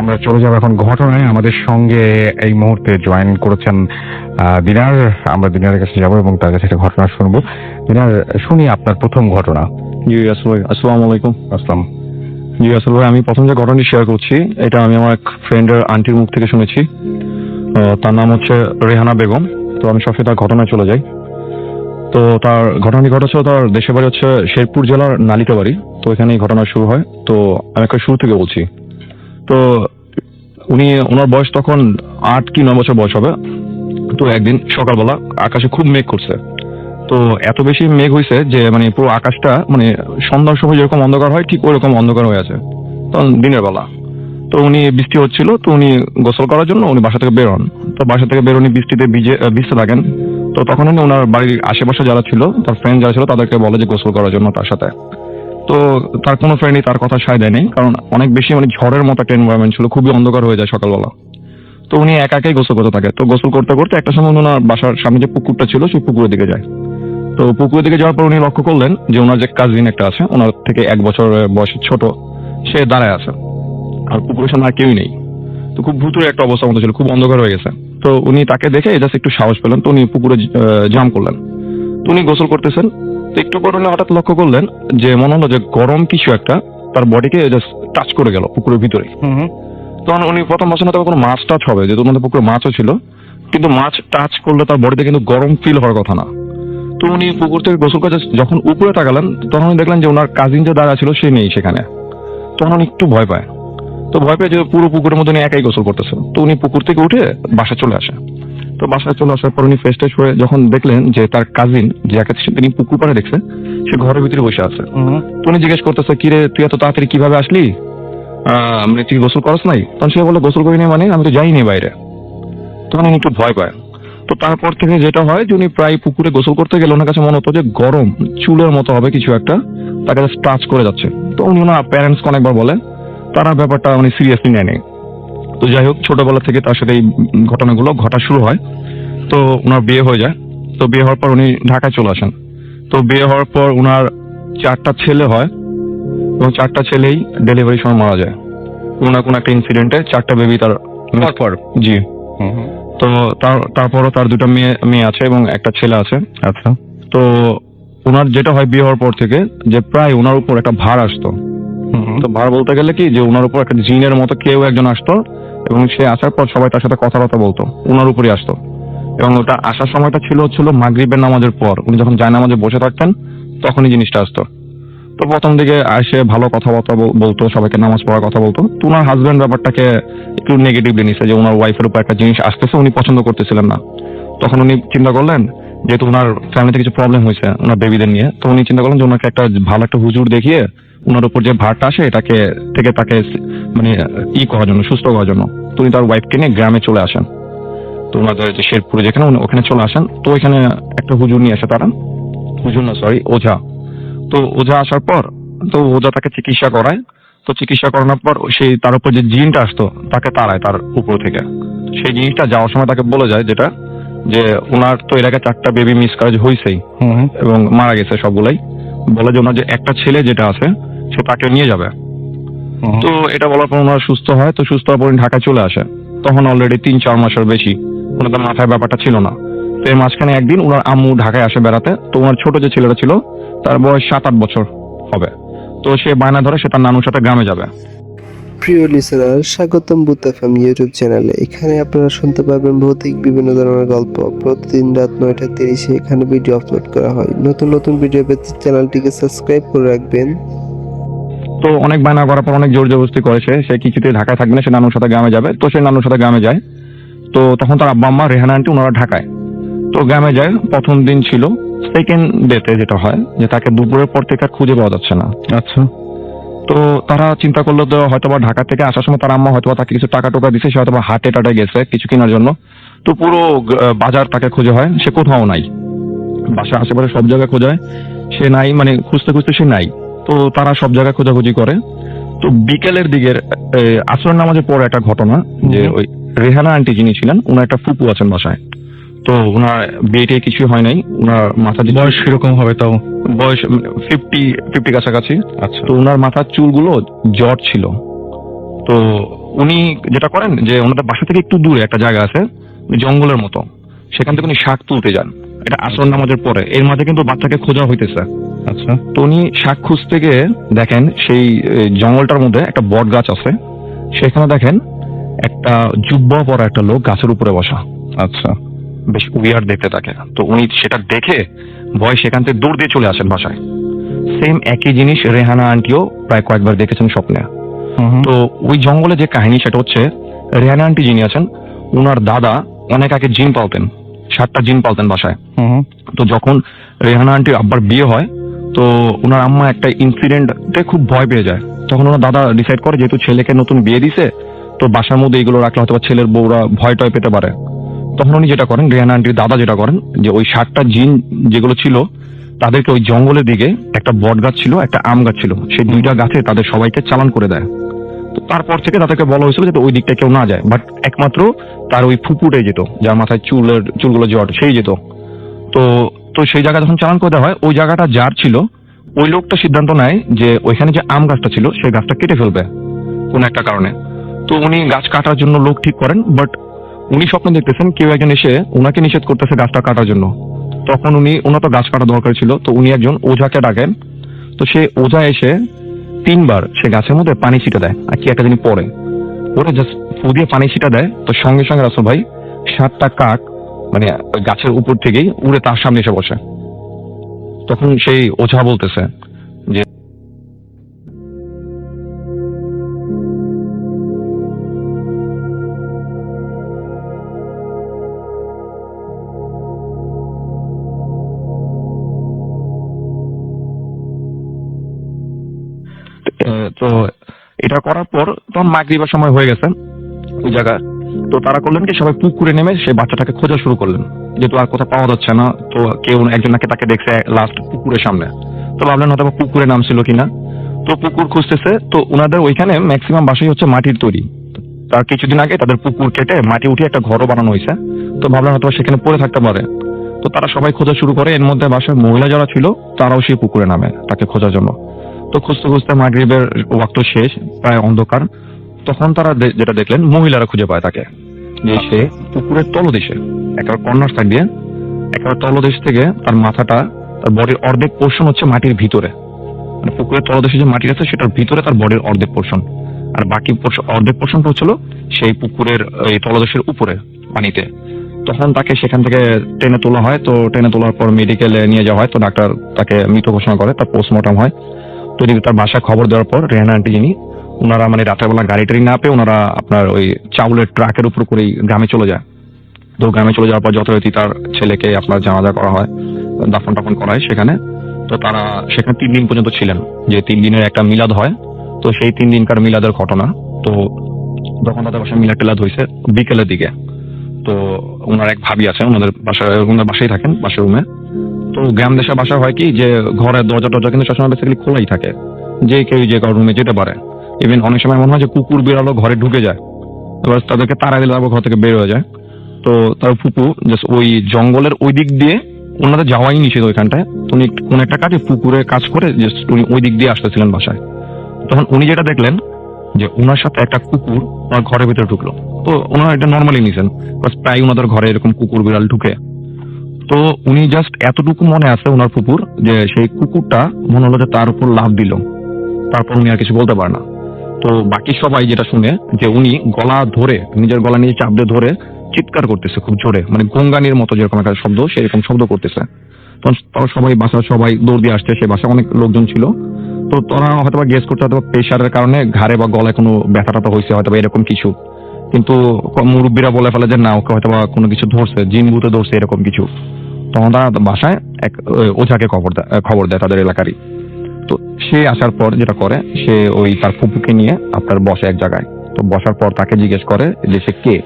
আমরা চলে যাবো এখন ঘটনায়। আমাদের সঙ্গে এই মুহূর্তে জয়েন করেছেন দিনার। আমরা দিনারের কাছে যাবো এবং তার কাছে একটা ঘটনা শুনবো। দিনার, শুনি আপনার প্রথম ঘটনা। জি আসল ভাই, আসসালামু আলাইকুম। আসসালাম। জি আসল ভাই, আমি প্রথম যে ঘটনাটি শেয়ার করছি এটা আমি আমার এক ফ্রেন্ডের আন্টির মুখ থেকে শুনেছি। তার নাম হচ্ছে রেহানা বেগম। তো আমি সবসময় তার ঘটনায় চলে যাই। তো তার ঘটনাটি ঘটেছিল, তার দেশের বাড়ি হচ্ছে শেরপুর জেলার নালিতাবাড়ি। তো এখানে এই ঘটনা শুরু হয়। তো আমি একটা শুরু থেকে বলছি। তো ওনার বয়স তখন 8 কি 9 বছর বয়স হবে। তো একদিন সকালবেলা আকাশে খুব মেঘ করছে। তো এত বেশি মেঘ হয়েছে যে মানে পুরো আকাশটা মানে সন্ধ্যার সময় যেরকম অন্ধকার হয় ঠিক ওইরকম অন্ধকার হয়ে আছে তখন দিনের বেলা। তো উনি বৃষ্টি হচ্ছিল, তো উনি গোসল করার জন্য উনি বাসা থেকে বেরোন। তো বাসা থেকে বেরোনি বৃষ্টিতে ভিজতে থাকেন। তো তখন উনি ওনার বাড়ির আশেপাশে যারা ছিল, তার ফ্রেন্ড যারা ছিল, তাদেরকে বলে যে গোসল করার জন্য তার সাথে। তো তার কোনো ফ্রেন্ডই তার কথা সায় দেয়নি, কারণ অনেক বেশি মানে ঝড়ের মতো একটা এনভায়রনমেন্ট ছিল, খুবই অন্ধকার হয়ে যায় সকালবেলা। তো উনি একা একাই গোসল করতে থাকে। তো গোসল করতে করতে একটা সময় ওনার বাসার সামনে যে পুকুরটা ছিল সেই পুকুরের দিকে যায়। তো পুকুরের দিকে যাওয়ার পর উনি লক্ষ্য করলেন যে ওনার যে কাজিন একটা আছে, ওনার থেকে 1 বছর বয়সের ছোট, সে দাঁড়ায় আছে আর পুকুরের সামনে আর কেউই নেই। তো খুব ভুতুরে একটা অবস্থা মতো ছিল, খুব অন্ধকার হয়ে গেছে। তো উনি তাকে দেখে জাস্ট একটু সাহস পেলেন। তো উনি পুকুরে জাম্প করলেন। তো উনি গোসল করতেছেন। তো একটু পর উনি হঠাৎ লক্ষ্য করলেন যে মনে হলো যে গরম কিছু একটা তার বডিকে জাস্ট টাচ করে গেল পুকুরের ভিতরে। তখন উনি প্রথম ভাবছেন তবে কোনো মাছ টাচ হবে, যেহেতু ওনাদের পুকুরে মাছও ছিল, কিন্তু মাছ টাচ করলে তার বডিতে কিন্তু গরম ফিল হওয়ার কথা না। তো উনি পুকুর থেকে গোসল করে যখন উপরে তাকালেন তখন উনি দেখলেন যে ওনার কাজিন যে দাঁড়া ছিল সে নেই সেখানে। তখন উনি একটু ভয় পায়। তো ভয় পেয়ে যে পুরো পুকুরের মধ্যে উনি একাই গোসল করতেছে। তো উনি পুকুর থেকে উঠে বাসায় চলে আসে। তো বাসায় চলে আসার পর উনি ফ্রেশ ট্রেশ হয়ে যখন দেখলেন যে তার কাজিন যাকে তিনি পুকুর পাড়ে দেখছে সে ঘরের ভিতরে বসে আছে। তো উনি জিজ্ঞেস করতেছে, কিরে তুই এত তাড়াতাড়ি কিভাবে আসলি, মানে তুই গোসল করস নাই? তখন সে বলে, গোসল করিনি মানে আমি তো যাইনি বাইরে। তখন উনি একটু ভয় পায়। তো তারপর থেকে যেটা হয় যে উনি প্রায় পুকুরে গোসল করতে গেলে ওনার কাছে মনে হতো যে গরম চুলের মতো হবে কিছু একটা তার কাছে টাচ করে যাচ্ছে। তো উনি ওনার প্যারেন্টসকে অনেকবার বলে, তারা ব্যাপারটা উনি সিরিয়াসলি নেয়নি। তো যাই হোক, ছোটবেলা থেকে তার সাথে এই ঘটনাগুলো ঘটা শুরু হয়। তো ওনার বিয়ে হয়ে যায়। তো বিয়ে হওয়ার পর উনি ঢাকায় চলে আসেন। তো বিয়ে হওয়ার পর ওনার 4টা ছেলে হয় এবং 4টা ছেলেই ডেলিভারির সময় মারা যায়। কোনো একটা ইনসিডেন্টে 4টা বেবি তার পর জি। তো তারপরও তার 2টা মেয়ে আছে এবং একটা ছেলে আছে। আচ্ছা। তো ওনার যেটা হয় বিয়ে হওয়ার পর থেকে যে প্রায় ওনার উপর একটা ভার আসতো। তো ভার বলতে গেলে কি যে ওনার উপর একটা জিনের মতো কেউ একজন আসতো এবং সে আসার পর সবাই তার সাথে কথাবার্তা বলতো, ওনার উপরই আসতো। এবং ওটা আসার সময়টা ছিল মাগরিবের নামাজের পর। উনি যখন জায়নামাজে বসে থাকতেন তখনই জিনিসটা আসতো। তো প্রথম দিকে আসে ভালো কথাবার্তা বলতো, সবাইকে নামাজ পড়ার কথা বলতো। তো ওনার হাজবেন্ড ব্যাপারটাকে একটু নেগেটিভলি নিছে যে ওনার ওয়াইফের উপর একটা জিনিস আসতেছে, উনি পছন্দ করতেছিলেন না। তখন উনি চিন্তা করলেন, যেহেতু ওনার ফ্যামিলিতে কিছু প্রবলেম হয়েছে ওনার বেবিদের নিয়ে, তো উনি চিন্তা করলেন যে ওনাকে একটা ভালো একটা হুজুর দেখিয়ে ওনার উপর যে ভারটা আসে এটাকে তাকে মানে করার জন্য, সুস্থ করার জন্য। তো উনি তার ওয়াইফকে নিয়ে গ্রামে চলে আসেন। তো ওনাদের যে শেরপুরে যেখানে, ওখানে চলে আসেন। তো ওইখানে একটা হুজুর নিয়ে আসে তারা, হুজুর না সরি ওঝা। তো ওঝা আসার পর তো ওঝা তাকে চিকিৎসা করায়। তো চিকিৎসা করানোর পর সেই তার উপর যে জিনটা আসতো তাকে তাড়ায় তার উপর থেকে। সেই জিনিসটা যাওয়ার সময় তাকে বলে যায় যেটা যে ওনার তো এর আগে 4টা বেবি মিসক্যারেজ হয়েছেই এবং মারা গেছে সবগুলাই। বলে যে ওনার যে একটা ছেলে যেটা আছে সে তাকে নিয়ে যাবে। তো এটা বলার পর ওনার সুস্থ হয়। তো সুস্থ হওয়ার পর ঢাকায় চলে আসে। তখন অলরেডি 3-4 মাসের বেশি ওনাদের মাথায় ব্যাপারটা ছিল না। তো এর মাঝখানে একদিন ওনার আম্মু ঢাকায় আসে বেড়াতে। তো ওনার ছোট যে ছেলেটা ছিল তার বয়স 7-8 বছর হবে। তো সে বায়না ধরে সে তার নানুর সাথে গ্রামে যাবে। প্রিয় লিসেনার, স্বাগতম বুথ এফএম ইউটিউব চ্যানেলে। এখানে আপনারা শুনতে পারবেন ভৌতিক বিভিন্ন ধরনের গল্প। প্রতিদিন রাত 9টা 30-এ এখানে ভিডিও আপলোড করা হয়। নতুন নতুন ভিডিও পেতে চ্যানেলটিকে সাবস্ক্রাইব করে রাখবেন। তো অনেক বায়না করার পর অনেক জোর জবরদস্তি করেছে, সে কিছুতে ঢাকায় থাকবে না, সে নানুর সাথে গ্রামে যাবে। তো সে নানুর সাথে গ্রামে যায়। তো তখন তার আব্বা আম্মা রেহানা আন্টি ওনারা ঢাকায়। তো গ্রামে যায়। প্রথম দিন ছিল, সেকেন্ড ডেতে যেটা হয় যে তাকে দুপুরের পর থেকে আর খুঁজে পাওয়া যাচ্ছে না। আচ্ছা। তো তারা চিন্তা করলো যে হয়তোবা ঢাকা থেকে আসার সময় তার আম্মা হয়তোবা তাকে কিছু টাকা টোকা দিছে, সে হয়তোবা হাটে টাটে গেছে কিছু কেনার জন্য। তো পুরো বাজার তাকে খুঁজে হয়, সে কোথাও নাই। বাসা আশেপাশে সব জায়গায় খোঁজা হয়, সে নাই, মানে খুঁজতে খুঁজতে সে নাই। তো তারা সব জায়গায় খোঁজাখুঁজি করে। তো বিকেলের দিকের আসরের নামাজের পরে একটা ঘটনা যে ওই রেহানা আন্টি যিনি ছিলেন ওনার একটা ফুপু আছেন বাসায়। তো ওনার বিয়েতে কিছু হয় নাই। ওনার মাথা বয়স কিরকম হবে তাও? বয়স 50 কাছাকাছি। আচ্ছা। তো ওনার মাথার চুলগুলো জট ছিল। তো উনি যেটা করেন যে ওনাদের বাসা থেকে একটু দূরে একটা জায়গা আছে জঙ্গলের মতো, সেখান থেকে উনি শাক তুলতে যান। এটা আসর নামাজের পরে, এর মাঝে কিন্তু বাচ্চাকে খোঁজা হইতেছে। আচ্ছা। তো উনি শাক খুঁজতে গিয়ে দেখেন সেই জঙ্গলটার মধ্যে একটা বট গাছ আছে, সেখানে দেখেন একটা জুব্বা পরা একটা লোক গাছের উপরে বসা। আচ্ছা। বেশ উইয়ার্ড দেখতে থাকে। তো উনি সেটা দেখে ভয় সেখান থেকে দৌড় দিয়ে চলে আসেন বাসায়। সেম একই জিনিস রেহানা আন্টিও প্রায় কয়েকবার দেখেছেন স্বপ্নে। তো ওই জঙ্গলে যে কাহিনী সেটা হচ্ছে, রেহানা আন্টি যিনি আছেন উনার দাদা অনেক আগে জিন পালতেন, 7টা জিন পালতেন বাসায়। তো যখন রেহানা আন্টির আব্বার বিয়ে হয়, তো ওনার আম্মা একটা ইনসিডেন্টে খুব ভয় পেয়ে যায়। তখন ওনার দাদা ডিসাইড করে যেহেতু ছেলেকে নতুন বিয়ে দিছে, তো বাসার মধ্যে এগুলো রাখলে হয়তো ছেলের বউরা ভয় টয় পেতে পারে। তখন উনি যেটা করেন, রেহানা আন্টির দাদা যেটা করেন, যে ওই 7টা জিন যেগুলো ছিল তাদেরকে ওই জঙ্গলের দিকে, একটা বট গাছ ছিল একটা আম গাছ ছিল, সেই 2টা গাছে তাদের সবাইকে চালান করে দেয়। তো তারপর থেকে তাদেরকে বলা হয়েছিল যাতে ওই দিকটা কেউ না যায়, বাট একমাত্র তার ওই ফুপুটাই যেত, যার মাথায় চুলগুলো জট, সেই যেত। তো তো সেই জায়গা যখন চালান করে দেওয়া হয়, ওই জায়গাটা যার ছিল, ওই লোকটা সিদ্ধান্ত নেয় যে ওইখানে যে আম গাছটা ছিল সেই গাছটা কেটে ফেলবে কোন একটা কারণে। তো উনি গাছ কাটার জন্য লোক ঠিক করেন, বাট উনি স্বপ্ন দেখতেছেন কেউ একজন এসে ওনাকে নিষেধ করতেছে গাছটা কাটার জন্য। তখন ওনার তো গাছ কাটা দরকার ছিল, তো উনি একজন ওঝাকে ডাকেন। তো সে ওঝা এসে 3বার সে গাছের মধ্যে পানি ছিটা দেয় আর কি একটা জিনিস পরে ওরা জাস্ট ফু দিয়ে পানি ছিটা দেয়। তো সঙ্গে সঙ্গে রাসূল ভাই 7টা কাক মানে ওই গাছের উপর থেকেই উড়ে তার সামনে এসে বসে। তখন সেই ওঝা বলতেছে যে তো এটা করার পর তখন মাগরিবের সময় হয়ে গেছে ওই জায়গা। তো তারা করলেন কি, সবাই পুকুরে নেমে সেই বাচ্চাটাকে খোঁজা শুরু করলেন, যেহেতু আর কোথাও পাওয়া যাচ্ছে না। তো কেউ একজন নাকি তাকে দেখছে লাস্ট পুকুরের সামনে, তো ভাবলেন হয়তো পুকুরে নামছিল কিনা। তো পুকুর খুঁজতেছে, তো ওনাদের ওইখানে ম্যাক্সিমাম বাসাই হচ্ছে মাটির তৈরি। তার কিছুদিন আগে তাদের পুকুর কেটে মাটি উঠিয়ে একটা ঘরও বানানো হয়েছে, তো ভাবলেন হয়তো সেখানে পড়ে থাকতে পারে। তো তারা সবাই খোঁজা শুরু করে, এর মধ্যে বাসার মহিলা যারা ছিল তারাও সেই পুকুরে নামে তাকে খোঁজার জন্য। তো খুঁজতে খুঁজতে মাগরিবের ওয়াক্ত শেষ, প্রায় অন্ধকার। তখন তারা যেটা দেখলেন, মহিলারা খুঁজে পায় তাকে, যে সে পুকুরের তলদেশে একটা কর্নার সাইড দিয়ে একটা তলদেশ থেকে তার মাথাটা, তার বডির অর্ধেক পোর্শন হচ্ছে মাটির ভিতরে, মানে পুকুরের তলদেশে যে মাটি আছে সেটার ভিতরে তার বডির অর্ধেক পোর্শন, আর বাকি অর্ধেক পোর্শনটা হচ্ছিল সেই পুকুরের এই তলদেশের উপরে পানিতে। তখন তাকে সেখান থেকে টেনে তোলা হয়। তো টেনে তোলার পর মেডিকেলে নিয়ে যাওয়া হয়, তো ডাক্তার তাকে মৃত ঘোষণা করে, তার পোস্টমর্টম হয়। তো এদিকে তার বাসায় খবর দেওয়ার পর রেহানা আন্টি যিনি, ওনারা মানে রাতের বেলা গাড়ি টাড়ি না পেয়ে ওনারা আপনার ওই চাউলের ট্রাকের উপর করেই গ্রামে চলে যায়। তো গ্রামে চলে যাওয়ার পর যথারীতি তার ছেলেকে আপনার জানাজা করা হয়, দাফন টাফন করা হয় সেখানে। তো তারা সেখানে 3 দিন পর্যন্ত ছিলেন, যে 3 দিনের একটা মিলাদ হয়। তো সেই 3 দিনকার মিলাদের ঘটনা। তো যখন তাদের বাসায় মিলাদ টিলাদ হয়েছে বিকেলের দিকে, তো ওনার এক ভাবি আছে, ওনাদের বাসায় থাকেন, বাসার রুমে। তো গ্রাম দেশের বাসা হয় কি, যে ঘরের দরজা টরজা কিন্তু সবসময় বেসিক্যালি খোলাই থাকে, যে কেউ যে কারোর রুমে যেতে পারে। ইভেন অনেক সময় মনে হয় যে কুকুর বিড়ালও ঘরে ঢুকে যায়, এবার তাদেরকে তাড়া দিলে তারপর ঘর থেকে বের হয়ে যায়। তো তার ফুপু জাস্ট ওই জঙ্গলের ওই দিক দিয়ে, ওনাদের যাওয়াই নিষেধ ওইখানটায়। তো উনি কোন একটা কাজে পুকুরে কাজ করে জাস্ট উনি ওই দিক দিয়ে আসতেছিলেন বাসায়। তখন উনি যেটা দেখলেন যে ওনার সাথে একটা কুকুর ওনার ঘরের ভিতরে ঢুকলো। তো ওনারা এটা নর্মালি নিছেন, প্রায় ওনাদের ঘরে এরকম কুকুর বিড়াল ঢুকে। তো উনি জাস্ট এতটুকু মনে আছে ওনার ফুপুর, যে সেই কুকুরটা মনে হলো যে তার উপর লাফ দিল, তারপর উনি আর কিছু বলতে পারে না। তো বাকি সবাই যেটা শুনে, যে উনি গলা ধরে, নিজের গলা নিয়ে চাপ দিয়ে ধরে চিৎকার করতেছে খুব জোরে, মানে গঙ্গানির মতো যেরকম একটা শব্দ, সেরকম শব্দ করতেছে। তখন সবাই বাসার সবাই দৌড় দিয়ে আসছে, সে বাসায় অনেক লোকজন ছিল। তো তারা হয়তো বা গেস করতে, হয়তো প্রেশারের কারণে ঘাড়ে বা গলায় কোনো ব্যথা ট্যাথা হয়েছে, হয়তো বা এরকম কিছু। কিন্তু মুরব্বীরা বলে ফেলে যে না, ওকে হয়তো বা কোনো কিছু ধরছে, জিন ভূতে ধরছে, এরকম কিছু। তখন তারা বাসায় এক ওঝাকে খবর দেয় তাদের এলাকারই। তো সে আসার পর যেটা করে, সে ওই তার ফুপুকে নিয়ে আপনার বসে এক জায়গায়। তো বসার পর তাকে জিজ্ঞেস করে যে সে কে।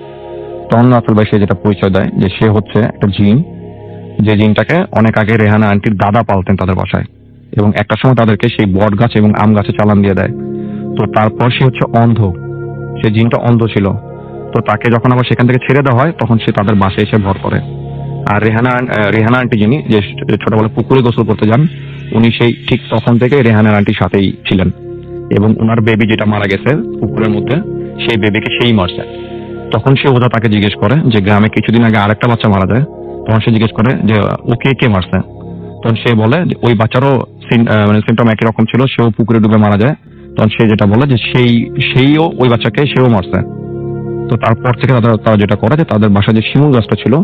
তখন রাসেল ভাই সে যেটা পরিচয় দেয় যে সে হচ্ছে একটা জিন, যে জিনটাকে অনেক আগে রেহানা আন্টির দাদা পালতেন তাদের বাসায়, এবং একটা সময় তাদেরকে সেই বট গাছ এবং আম গাছে চালান দিয়ে দেয়। তো তারপর সে হচ্ছে অন্ধ, সে জিনটা অন্ধ ছিল। তো তাকে যখন আবার সেখান থেকে ছেড়ে দেওয়া হয়, তখন সে তাদের বাসায় এসে ভর করে। আর রেহানা আন্টি যিনি, যে ছোটবেলা পুকুরে গোসল করতে যান, উনি সেই ঠিক তখন থেকে রেহানা আন্টির সাথেই ছিলেন। এবং ওনার বেবি যেটা মারা গেছে পুকুরের মধ্যে, সেই বেবিকে সেই মারছে। তখন সে ওজা তাকে জিজ্ঞেস করে যে গ্রামে কিছুদিন আগে আরেকটা বাচ্চা মারা যায়, তখন সে জিজ্ঞেস করে যে ওকে কে মারছে। তখন সে বলে যে ওই বাচ্চারও মানে সিমটম একই রকম ছিল, সেও পুকুরে ডুবে মারা যায়। তখন সে যেটা বলে যে সেইও ওই বাচ্চাকে সেও মারছে। তো তারপর থেকে তারা যেটা করে যে তাদের বাসায় যে শিমুল গাছটা ছিল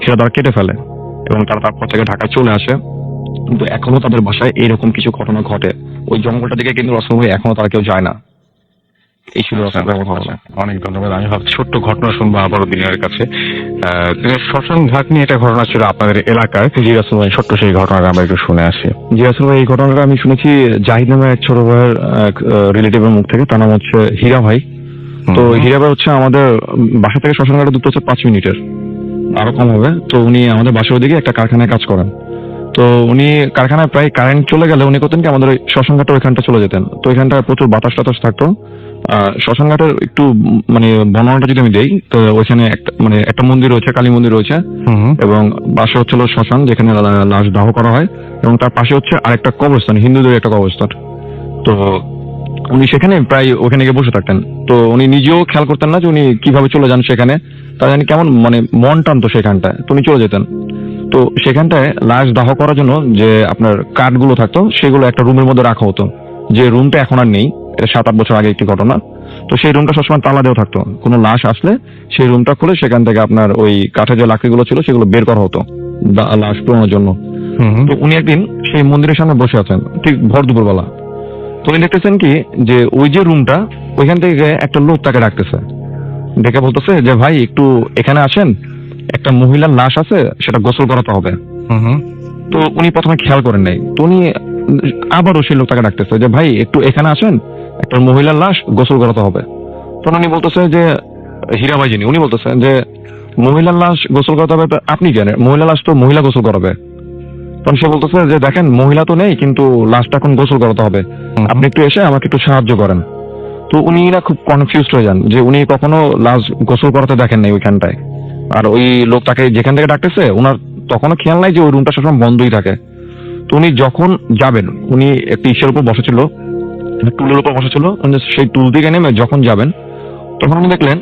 সেটা তারা কেটে ফেলে এবং তারা তারপর থেকে ঢাকায় চলে আসে। কিন্তু এখনো তাদের বাসায় এইরকম কিছু ঘটনা ঘটে। ওই জঙ্গলটা দিকে কিন্তু রাসূল ভাই এখনো তারা কেউ যায় না। এই ছিল রাসূল ভাইয়ের ঘটনা। অনেক ধন্যবাদ। আমি ভাবছি ছোট্ট ঘটনা শুনবো আবারও দিনের কাছে। শ্মশান ঘাট নিয়ে একটা ঘটনা ছিল আপনাদের এলাকায়। জি রাসূল ভাই, ছোট্ট সেই ঘটনাটা আমরা একটু শুনে আসি। জি রাসূল ভাই, এই ঘটনাটা আমি শুনেছি জাহিদ নামে এক ছোট ভাইয়ের রিলেটিভের মুখ থেকে। তার নাম হচ্ছে হীরা ভাই। তো হীরা ভাই হচ্ছে আমাদের বাসা থেকে শ্মশান ঘাটের দূরত্ব হচ্ছে 5 মিনিটের, আরো কম হবে। তো উনি আমাদের বাসার ওদিকে একটা কারখানায় কাজ করেন। তো উনি কারখানায় প্রায় কারেন্ট চলে গেলে উনি করতেন কি আমাদের ওই শ্মশান ঘাটের ওইখানটা চলে যেতেন। তো ওইখানটা প্রচুর বাতাস টাতাস থাকতো। শ্মশান ঘাটের একটু মানে বর্ণনাটা যদি আমি দেই, তো ওইখানে একটা মন্দির রয়েছে, কালী মন্দির রয়েছে, এবং পাশে হচ্ছিল শ্মশান যেখানে লাশ দাহ করা হয়, এবং তার পাশে হচ্ছে আরেকটা কবরস্থান, হিন্দুদের একটা কবরস্থান। তো উনি সেখানে প্রায় ওখানে গিয়ে বসে থাকতেন। তো উনি নিজেও খেয়াল করতেন না যে উনি কিভাবে চলে যান সেখানে। তার জানি কেমন মানে মন টানতো সেখানটায়, তো উনি চলে যেতেন। তো সেখানটায় লাশ দাহ করার জন্য যে আপনার কাঠগুলো থাকতো সেগুলো একটা রুমের মধ্যে রাখা হতো, যে রুমটা এখন আর নেই। এটা 7-8 বছর আগে একটি ঘটনা। তো সেই রুমটা সবসময় তালা দেওয়া থাকতো। কোনো লাশ আসলে সেই রুমটা খুলে সেখান থেকে আপনার ওই কাঠের যে লাকড়িগুলো ছিল সেগুলো বের করা হতো লাশ পোড়ানোর জন্য। তো উনি একদিন সেই মন্দিরের সামনে বসে আছেন ঠিক ভর দুপুরবেলা। তো উনি দেখতেছেন কি যে ওই যে রুমটা, ওইখান থেকে একটা লোক তাকে ডাকতেছে, ডেকে বলতেছে যে ভাই একটু এখানে আসেন, একটা মহিলার লাশ আছে, সেটা গোসল করাতে হবে। তো উনি প্রথমে খেয়াল করেন নাই। তো উনি আবারও সেই লোক তাকে ডাকতেছে যে ভাই একটু এখানে আসেন, একটা মহিলার লাশ গোসল করাতে হবে। তখন উনি বলতেছে যে হীরা ভাই যিনি, উনি বলতেছেন যে মহিলার লাশ গোসল করাতে হবে তো আপনি জানেন, মহিলা লাশ তো মহিলা গোসল করাবে। তখন সে বলতেছে যে দেখেন মহিলা তো নেই, কিন্তু লাশটা এখন গোসল করাতে হবে, আপনি একটু এসে আমাকে একটু সাহায্য করেন। তো উনি না খুব কনফিউজড হয়ে যান যে উনি কখনো লাশ গোসল করাতে দেখেন নাই ওইখানটায়। আর ওই লোক তাকে যেখান থেকে ডাকতেছে ওনার তখনও খেয়াল নাই যে ওই রুমটা সবসময় বন্ধই থাকে। তো উনি যখন যাবেন, উনি একটা ইসের উপর বসেছিল, টুলের উপর বসেছিল, সেই টুল থেকে নেমে যখন যাবেন তখন উনি দেখলেন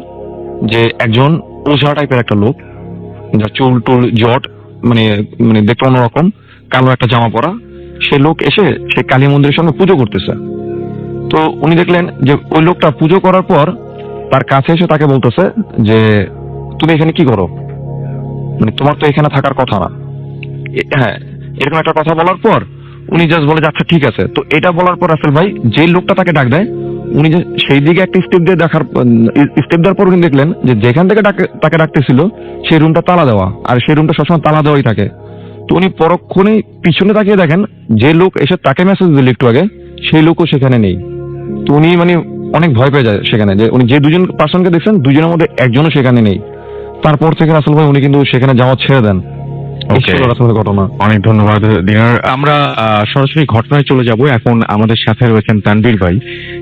যে একজন ওঝা টাইপের একটা লোক, যার চুল টুল জট মানে মানে দেখতে অন্যরকম, কালো একটা জামা পরা, সে লোক এসে সেই কালী মন্দিরের সামনে পুজো করতেছে। তো উনি দেখলেন যে ওই লোকটা পুজো করার পর তার কাছে এসে তাকে বলতেছে যে তুমি এখানে কি করো, মানে তোমার তো এখানে থাকার কথা না। হ্যাঁ, এরকম একটা কথা বলার পর উনি জাস্ট বলে যে আচ্ছা ঠিক আছে। তো এটা বলার পর আসল ভাই যে লোকটা তাকে ডাক দেয়, উনি যে সেই দিকে একটা স্টেপ দেওয়ার পর উনি দেখলেন যে যেখান থেকে তাকে ডাকতেছিল সেই রুমটা তালা দেওয়া, আর সেই রুমটা সবসময় তালা দেওয়াই থাকে। তো উনি পরক্ষণেই পিছনে তাকিয়ে দেখেন যে লোক এসে তাকে মেসেজ দিল একটু আগে, সেই লোকও সেখানে নেই। তো উনি মানে অনেক ভয় পেয়ে যায় সেখানে, যে উনি যে দুজন পার্সনকে দেখছেন দুজনের মধ্যে একজনও সেখানে নেই। তারপর থেকে রাসূল ভাই উনি কিন্তু সেখানে যাওয়া ছেড়ে দেন। ঘটনা। অনেক ধন্যবাদ দিনার। আমরা সরাসরি ঘটনায় চলে যাব। এখন আমাদের সাথে রয়েছেন তানভীর ভাই,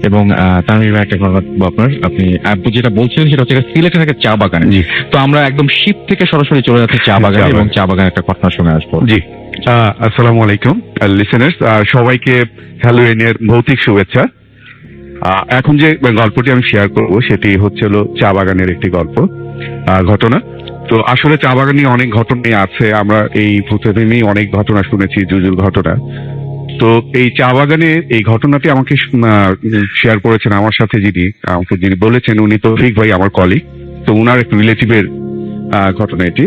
এবং তানভীর ভাই একটা ঘটনা বলবো আপনি যেটা বলছিলেন সেটা হচ্ছে সিলেটে থেকে চা বাগানে। তো আমরা একদম শীত থেকে সরাসরি চলে যাচ্ছি চা বাগানে এবং চা বাগানে একটা ঘটনা শুনে আসবো। জি, আসসালামু আলাইকুম লিসেনার্স, সবাইকে হ্যালোইনের ভৌতিক শুভেচ্ছা। এখন যে গল্পটি আমি শেয়ার করব সেটি হচ্ছিল চা বাগানের একটি গল্প ঘটনা। তো আসলে চা বাগানে অনেক ঘটনাই আছে, আমরা এই প্রতিদিনই অনেক ঘটনা শুনেছি, জুজুর ঘটনা। তো এই চা বাগানে এই ঘটনাটি আমাকে শেয়ার করেছেন আমার সাথে যিনি বলেছেন, উনি তো তৌফিক ভাই, আমার কলিগ। তো উনার এক রিলেটিভের ঘটনা এটি।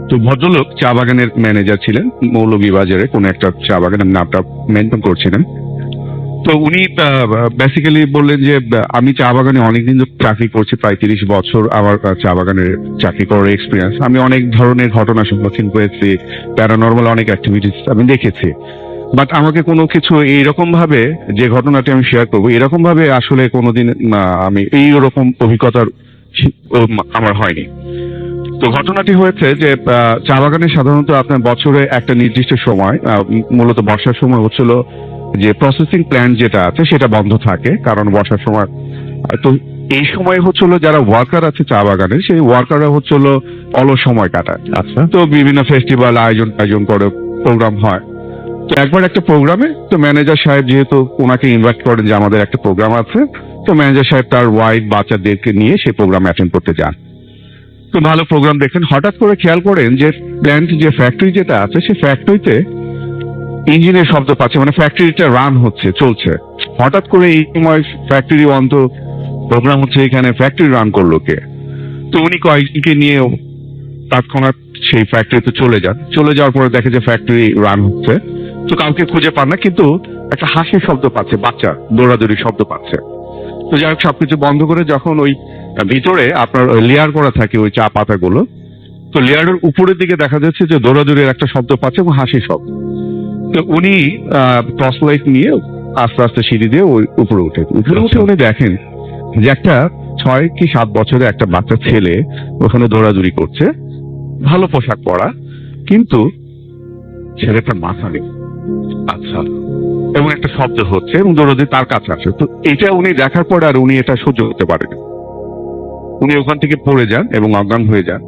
তো ভদ্রলোক চা বাগানের ম্যানেজার ছিলেন, মৌলভীবাজারে কোনো একটা চা বাগানের নামটা মেনশন করছিলেন। তো উনি বেসিক্যালি বললেন যে আমি চা বাগানে অনেকদিন চাকরি করছি, প্রায় 30 বছর আমার চা বাগানের চাকরি করার এক্সপিরিয়েন্স। আমি অনেক ধরনের ঘটনার সম্মুখীন হয়েছি, প্যারানর্মাল অনেক অ্যাক্টিভিটিস আমি দেখেছি, বাট আমাকে কোনো কিছু এইরকম ভাবে, যে ঘটনাটি আমি শেয়ার করবো, এরকম ভাবে আসলে কোনোদিন আমি এইরকম অভিজ্ঞতার আমার হয়নি। তো ঘটনাটি হয়েছে যে চা বাগানে সাধারণত আপনার বছরে একটা নির্দিষ্ট সময়, মূলত বর্ষার সময় হচ্ছিল যে প্রসেসিং প্ল্যান্ট যেটা আছে সেটা বন্ধ থাকে, কারণ বর্ষার সময়। তো এই সময় হচ্ছিল যারা ওয়ার্কার আছে চা বাগানের, সেই ওয়ার্কাররা হচ্ছিল অলস সময় কাটায়। আচ্ছা। তো বিভিন্ন ফেস্টিভ্যাল আয়োজন করে, প্রোগ্রাম হয়। তো একবার একটা প্রোগ্রামে তো ম্যানেজার সাহেব যেহেতু ওনাকে ইনভাইট করেন যে আমাদের একটা প্রোগ্রাম আছে, তো ম্যানেজার সাহেব তার ওয়াইফ বাচ্চাদেরকে নিয়ে সেই প্রোগ্রাম অ্যাটেন্ড করতে যান। তো ভালো প্রোগ্রাম দেখেন, হঠাৎ করে খেয়াল করেন যে প্ল্যান্ট যে ফ্যাক্টরি যেটা আছে সেই ফ্যাক্টরিতে ইঞ্জিনের শব্দ পাচ্ছে, মানে ফ্যাক্টরিটা রান হচ্ছে, চলছে। হঠাৎ করে এই সময় ফ্যাক্টরি অন্ত প্রোগ্রাম হচ্ছে, এখানে ফ্যাক্টরি রান করলো কে? তো উনি কয়েকজনকে নিয়ে তৎক্ষণাৎ সেই ফ্যাক্টরিতে চলে যান। চলে যাওয়ার পরে দেখে যে ফ্যাক্টরি রান হচ্ছে, তো কাউকে খুঁজে পান না, কিন্তু একটা হাসির শব্দ পাচ্ছে, বাচ্চা দৌড়াদৌড়ি শব্দ পাচ্ছে। তো যাই হোক, সবকিছু বন্ধ করে যখন ওই ভিতরে আপনার লেয়ার করা থাকে ওই চা পাতাগুলো, তো লেয়ারের উপরের দিকে দেখা যাচ্ছে যে দৌড়াদৌড়ির একটা শব্দ পাচ্ছে এবং হাসির শব্দ। তো উনি টর্চ লাইট নিয়ে আস্তে আস্তে সিঁড়ি দিয়ে ওই উপরে উঠে উনি দেখেন যে একটা 6 কি 7 বছরের একটা বাচ্চা ছেলে ওখানে দৌড়াদৌড়ি করছে, ভালো পোশাক পরা, কিন্তু ছেলেটার মাথা নেই। আচ্ছা। এবং একটা শব্দ হচ্ছে এবং দৌড়াদৌড়ি তার কাছে আসে। তো এটা উনি দেখার পর আর উনি এটা সহ্য করতে পারেন, উনি ওখান থেকে পড়ে যান এবং অজ্ঞান হয়ে যান।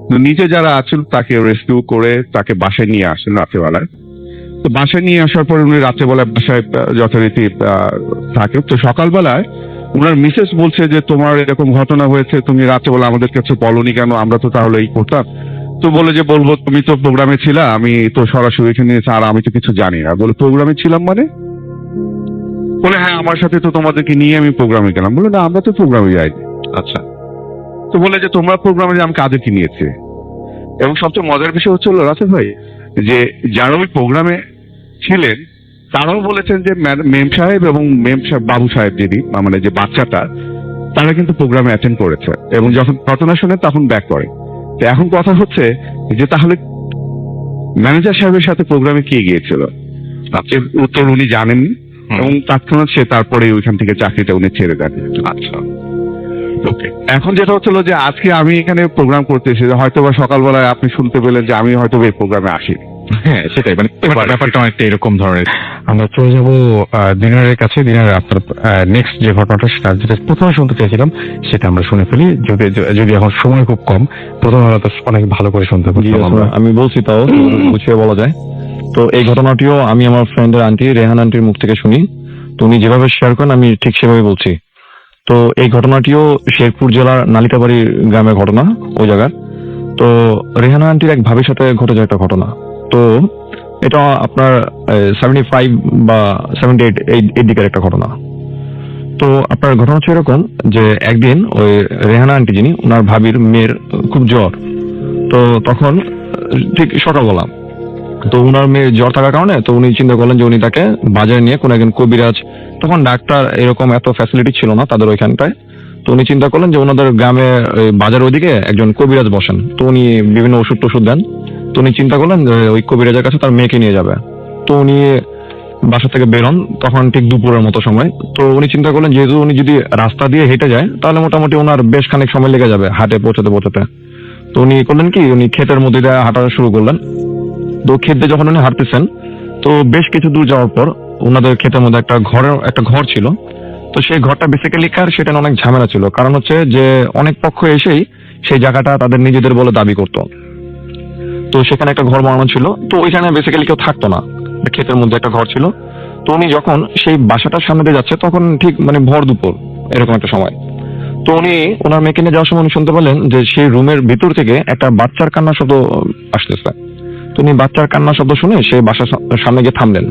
তো নিচে যারা আছেন তাকে রেস্কিউ করে তাকে বাসায় নিয়ে আসেন রাত্রেবেলায়। তো বাসায় নিয়ে আসার পর উনি রাত্রেবেলায় বাসায় যথারীতি থাকে। তো সকালবেলায় উনার মিসেস বলছে যে তোমার এরকম ঘটনা হয়েছে, তুমি রাত্রেবেলা আমাদের কাছে বলনি কেন, আমরা তো তাহলে এই করতাম। তো বলে যে বলবো, তুমি তো প্রোগ্রামে ছিলা, আমি তো সরাসরি এখানে এসে, আর আমি তো কিছু জানি না। বলে প্রোগ্রামে ছিলাম মানে? বলে হ্যাঁ, আমার সাথে তো তোমাদেরকে নিয়ে আমি প্রোগ্রামে গেলাম। বলে না, আমরা তো প্রোগ্রামে যাইনি। আচ্ছা। তো বলে যে তোমরা প্রোগ্রামে যে আমি কাদেরকে নিয়েছে। এবং সবচেয়ে মজার বিষয় হচ্ছে রাসেল ভাই, যে যারা ওই প্রোগ্রামে ছিলেন তারাও বলেছেন যে মেম সাহেব এবং বাবু সাহেব যিনি, মানে যে বাচ্চাটা, তারা কিন্তু প্রোগ্রামে অ্যাটেন্ড করেছে এবং যখন ঘটনা শুনে তখন ব্যাক করে। তো এখন কথা হচ্ছে যে তাহলে ম্যানেজার সাহেবের সাথে প্রোগ্রামে কে গিয়েছিল? এর উত্তর উনি জানেননি এবং তৎক্ষণাৎ সে তারপরে ওইখান থেকে চাকরিটা উনি ছেড়ে দেন। আচ্ছা, ওকে। এখন যেটা হচ্ছিল যে আজকে আমি এখানে প্রোগ্রাম করতেছি, হয়তো বা সকালবেলায় আপনি শুনতে পেলেন যে আমি হয়তো এই প্রোগ্রামে আসি। হ্যাঁ, সেটাই, মানে ব্যাপারটা অনেকটা এরকম ধরনের। আমরা চলে যাবো দিনারের কাছে। দিনার, আপনার নেক্সট যে ঘটনাটা, সেটা যেটা প্রথমে শুনতে চাইছিলাম সেটা আমরা শুনে ফেলি, যদি এখন সময় খুব কম, প্রথমে তো অনেক ভালো করে শুনতে পারি। আমি বলছি, তাও গুছিয়ে বলা যায়। তো এই ঘটনাটিও আমি আমার ফ্রেন্ডের আন্টি রেহান আন্টির মুখ থেকে শুনি। তো উনি যেভাবে শেয়ার করেন আমি ঠিক সেভাবে বলছি। তো এই ঘটনাটিও শেরপুর জেলার নালিতাবাড়ি গ্রামের ঘটনা, ওই জায়গার। তো রেহানা আন্টির এক ভাবির সাথে ঘটে যায় একটা ঘটনা। তো এটা আপনার 75 বা 78 এই দিকের একটা ঘটনা। তো আপনার ঘটনা হচ্ছে এরকম যে একদিন ওই রেহানা আন্টি যিনি, ওনার ভাবির মেয়ের খুব জ্বর। তো তখন ঠিক সকালবেলা, তো ওনার মেয়ের জ্বর থাকার কারণে তো উনি চিন্তা করলেন যে উনি তাকে বাজারে নিয়ে কোনো একজন কবিরাজ, তখন ডাক্তার এরকম এত ফ্যাসিলিটি ছিল না তাদের ওইখানটায়। তো উনি চিন্তা করলেন যে ওনাদের গ্রামে বাজার ওইদিকে একজন কবিরাজ বসেন, তো উনি বিভিন্ন ওষুধ টষুধ দেন। তো উনি চিন্তা করলেন যে ওই কবিরাজের কাছে তার মেয়েকে নিয়ে যাবে। তো উনি বাসা থেকে বেরোন তখন ঠিক দুপুরের মতো সময়। তো উনি চিন্তা করলেন যেহেতু উনি যদি রাস্তা দিয়ে হেঁটে যায় তাহলে মোটামুটি ওনার বেশ খানিক সময় লেগে যাবে হাটে পৌঁছাতে পৌঁছাতে। তো উনি করলেন কি, উনি ক্ষেতের মধ্যে দিয়ে হাঁটা শুরু করলেন। তো ক্ষেতে যখন উনি হাঁটতেছেন, তো বেশ কিছু দূর যাওয়ার পর ওনাদের ক্ষেতের মধ্যে একটা ঘর ছিল। তো সেই ঘরটা বেসিক্যালি কার, সেটা অনেক ঝামেলা ছিল। কারণ হচ্ছে যে অনেক পক্ষ এসেই সেই জায়গাটা তাদের নিজেদের বলে দাবি করতো। তো সেখানে একটা ঘর বানানো ছিল, তো ওইখানে বেসিক্যালি কেউ থাকতো না, ক্ষেতের মধ্যে একটা ঘর ছিল। তো উনি যখন সেই বাসাটার সামনে দিয়ে যাচ্ছে তখন ঠিক মানে ভর দুপুর এরকম একটা সময়। তো উনি ওনার মেয়েকে নিয়ে যাওয়ার সময় উনি শুনতে পেলেন যে সেই রুমের ভিতর থেকে একটা বাচ্চার কান্নার শব্দ আসতেছে। তো উনি বাচ্চার কান্নার শব্দ শুনে সেই বাসার সামনে গিয়ে থামলেন।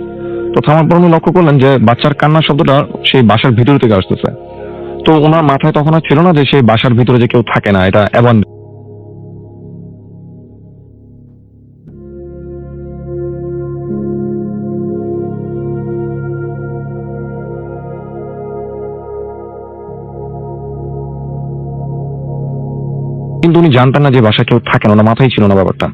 তো থামার পর উনি লক্ষ্য করলেন যে বাচ্চার কান্নার শব্দটা সেই বাসার ভিতর থেকে আসতেছে। তো ওনার মাথায় তখন আর ছিল না যে সেই বাসার ভিতরে যে কেউ থাকে না, এটা অ্যাবান্ডন। কিন্তু উনি জানতেন না যে বাসায় কেউ থাকে না, ওনার মাথায় ছিল না ব্যাপারটা।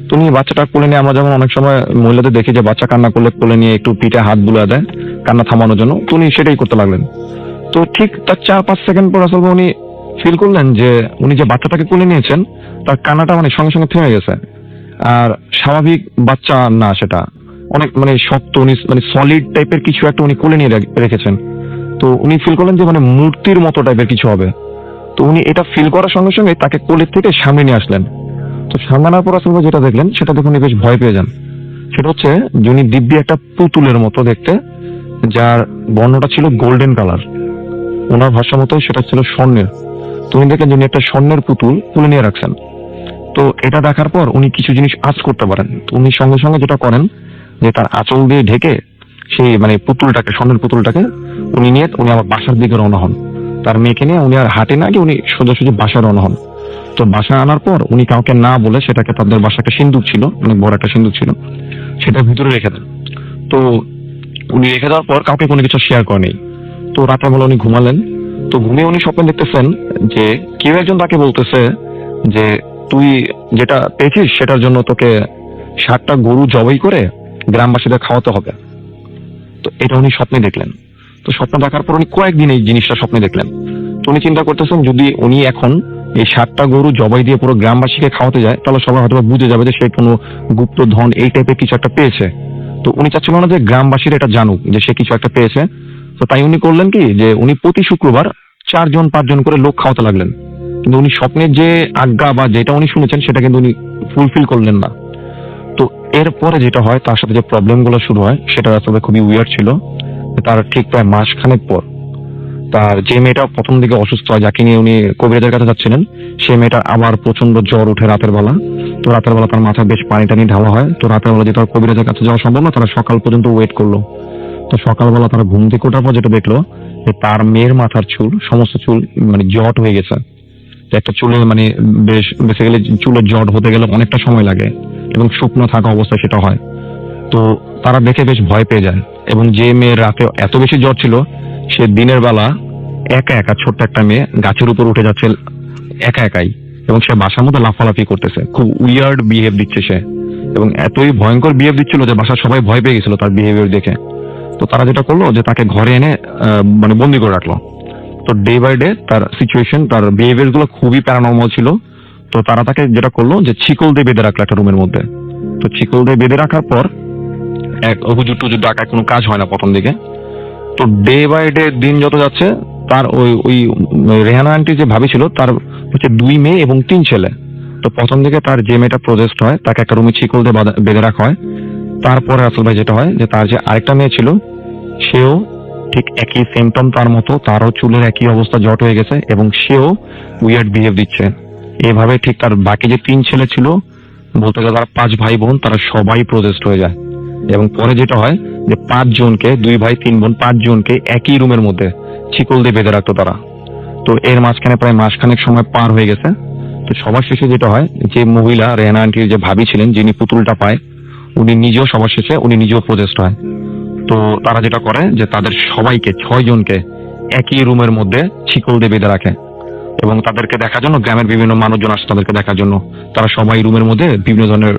তো উনি বাচ্চাটা কোলে নিয়ে, আমরা যেমন অনেক সময় মহিলাদের দেখি যে বাচ্চা কান্না করলে কোলে নিয়ে একটু পিঠে হাত বুলিয়ে দেয় কান্না থামানোর জন্য, তো উনি সেটাই করতে লাগলেন। তো ঠিক তার 4-5 সেকেন্ড পর আসলে উনি ফিল করলেন যে উনি যে বাচ্চাটাকে কোলে নিয়েছেন তার কান্নাটা মানে সঙ্গে সঙ্গে থেমে গেছে। আর স্বাভাবিক বাচ্চা না, সেটা অনেক মানে শক্ত, উনি মানে সলিড টাইপের কিছু একটা উনি কোলে নিয়ে রেখেছেন। তো উনি ফিল করলেন যে মানে মূর্তির মতো টাইপের কিছু হবে। তো উনি এটা ফিল করার সঙ্গে সঙ্গে তাকে কোলের থেকে সামনে নিয়ে আসলেন। তো সামনে আনার পর আসলে যেটা দেখলেন সেটা দেখে উনি বেশ ভয় পেয়ে যান। সেটা হচ্ছে যে উনি দিব্যি একটা পুতুলের মতো দেখতে, যার বর্ণটা ছিল গোল্ডেন কালার। ওনার ভাষা মতো সেটা ছিল স্বর্ণের। তো উনি দেখেন যে উনি একটা স্বর্ণের পুতুল তুলে নিয়ে রাখছেন। তো এটা দেখার পর উনি কিছু জিনিস আঁচ করতে পারেন। তো উনি সঙ্গে সঙ্গে যেটা করেন যে তার আঁচল দিয়ে ঢেকে সেই মানে পুতুলটাকে, স্বর্ণের পুতুলটাকে উনি নিয়ে উনি আমার বাসার দিকে রওনা হন। তার মেয়েকে নিয়ে উনি আর হাঁটে না গিয়ে উনি সোজাসুজি বাসায় রওনা হন। তো বাসায় আনার পর উনি কাউকে না বলে সেটাকে, তাদের বাসায় একটা সিন্দুক ছিল, অনেক বড় একটা সিন্দুক ছিল, সেটা ভিতরে রেখে দেন। তো উনি রেখে দেওয়ার পর কাউকে কোনো কিছু শেয়ার করেনি। তো রাতের বেলা উনি ঘুমালেন। তো ঘুমিয়ে উনি স্বপ্নে দেখতেছেন যে কেউ একজন তাকে বলতেছে যে তুই যেটা পেয়েছিস সেটার জন্য তোকে 60টা গরু জবাই করে গ্রামবাসীদের খাওয়াতে হবে। তো এটা উনি স্বপ্নে দেখলেন। তো স্বপ্ন দেখার পর উনি কয়েকদিন এই জিনিসটা স্বপ্নে দেখলেন। তো উনি চিন্তা করতেছেন যদি উনি এখন এই 60টা গরু জবাই দিয়ে পুরো গ্রামবাসীকে খাওয়াতে যায় তাহলে সবাই হয়তো বুঝে যাবে যে সে কোনো গুপ্ত ধন এই টাইপের কিছু একটা পেয়েছে। তো উনি চাচ্ছিল না যে গ্রামবাসীরা এটা জানুক যে সে কিছু একটা পেয়েছে। তো তাই উনি করলেন কি যে উনি প্রতি শুক্রবার 4-5 জন করে লোক খাওয়াতে লাগলেন। কিন্তু উনি স্বপ্নের যে আজ্ঞা বা যেটা উনি শুনেছেন সেটা কিন্তু উনি ফুলফিল করলেন না। তো এরপরে যেটা হয় তার সাথে যে প্রবলেম গুলো শুরু হয় সেটা আসলে খুবই উইয়ার্ড ছিল। তার ঠিক প্রায় মাসখানেক পর তার যে মেয়েটা প্রথম দিকে অসুস্থ হয়, যাকে নিয়ে উনি কবিরাজের কাছে যাচ্ছিলেন, সে মেয়েটা আবার প্রচন্ড জ্বর উঠে রাতের বেলা। তো রাতের বেলা তার মাথায় বেশ পানি টানি ঢালা হয়। তো রাতের বেলা যেটা কবিরাজের কাছে যাওয়া সম্ভব না, তারা সকাল পর্যন্ত ওয়েট করলো। তো সকালবেলা তারা ঘুম থেকে ওঠার পর যেটা দেখলো যে তার মেয়ের মাথার চুল, সমস্ত চুল মানে জট হয়ে গেছে। তো একটা চুলে মানে বেশ বেসিক্যালি চুলের জট হতে গেলে অনেকটা সময় লাগে এবং শুকনো থাকা অবস্থায় সেটা হয়। তো তারা দেখে বেশ ভয় পেয়ে যায়। এবং যে মেয়ের রাতে এত বেশি জ্বর ছিল সে দিনের বেলা একা একা, ছোট্ট একটা মেয়ে গাছের উপর উঠে যাচ্ছে একা একাই, এবং সে বাসার মধ্যে লাফালাফি করতেছে, খুব উইয়ার্ড বিহেভ দিচ্ছে সে, এবং এতই ভয়ঙ্কর বিহেভ দিচ্ছিল যে বাসার সবাই ভয় পেয়ে গেছিল তার বিহেভিয়ার দেখে। তো তারা যেটা করলো যে তাকে ঘরে এনে মানে বন্দি করে রাখলো। তো ডে বাই ডে তার সিচুয়েশন, তার বিহেভিয়ার গুলো খুবই প্যারানর্মাল ছিল। তো তারা তাকে যেটা করলো যে শিকল দিয়ে বেঁধে রাখলো একটা রুমের মধ্যে। তো শিকল দিয়ে বেঁধে রাখার পর এক হুজুর টুজুর ডাকার কোনো কাজ হয় না প্রথম দিকে। তো ডে বাই ডে দিন যত যাচ্ছে তার ওই রেহানা আন্টি যে ভাবি ছিল তার হচ্ছে 2 মেয়ে এবং 3 ছেলে। তো প্রথম দিকে তার যে মেয়েটা প্রজেস্ট হয় তাকে একটা রুমে শিকল দিয়ে বেঁধে রাখা হয়। তারপরে আসল ভাই যেটা হয় যে তার যে আরেকটা মেয়ে ছিল সেও ঠিক একই সিমটম তার মতো, তারও চুলের একই অবস্থা, জট হয়ে গেছে এবং সেও উইয়ার্ড বিহেভ দিচ্ছে। এভাবে ঠিক তার বাকি যে 3 ছেলে ছিল, বলতে গেলে তারা 5 ভাই বোন, তারা সবাই প্রজেস্ট হয়ে যায়। এবং পরে যেটা হয় যে 5 জনকে, 2 ভাই 3 বোন, 5 জনকে একই রুমের মধ্যে শিকল দিয়ে বেঁধে রাখতো তারা। তো এর মাঝখানে প্রায় মাসখানেক সময় পার হয়ে গেছে। তো সবার শেষে যেটা হয় যে মহিলা রেহানা আন্টির যে ভাবি ছিলেন যিনি পুতুলটা পায়, উনি নিজেও সবার শেষে উনি নিজেও প্রজেস্ট হয়। তো তারা যেটা করে যে তাদের সবাইকে 6 জনকে একই রুমের মধ্যে শিকল দিয়ে বেঁধে রাখে এবং তাদেরকে দেখার জন্য গ্রামের বিভিন্ন মানুষজন আসে তাদেরকে দেখার জন্য। তারা সবাই রুমের মধ্যে বিভিন্ন ধরনের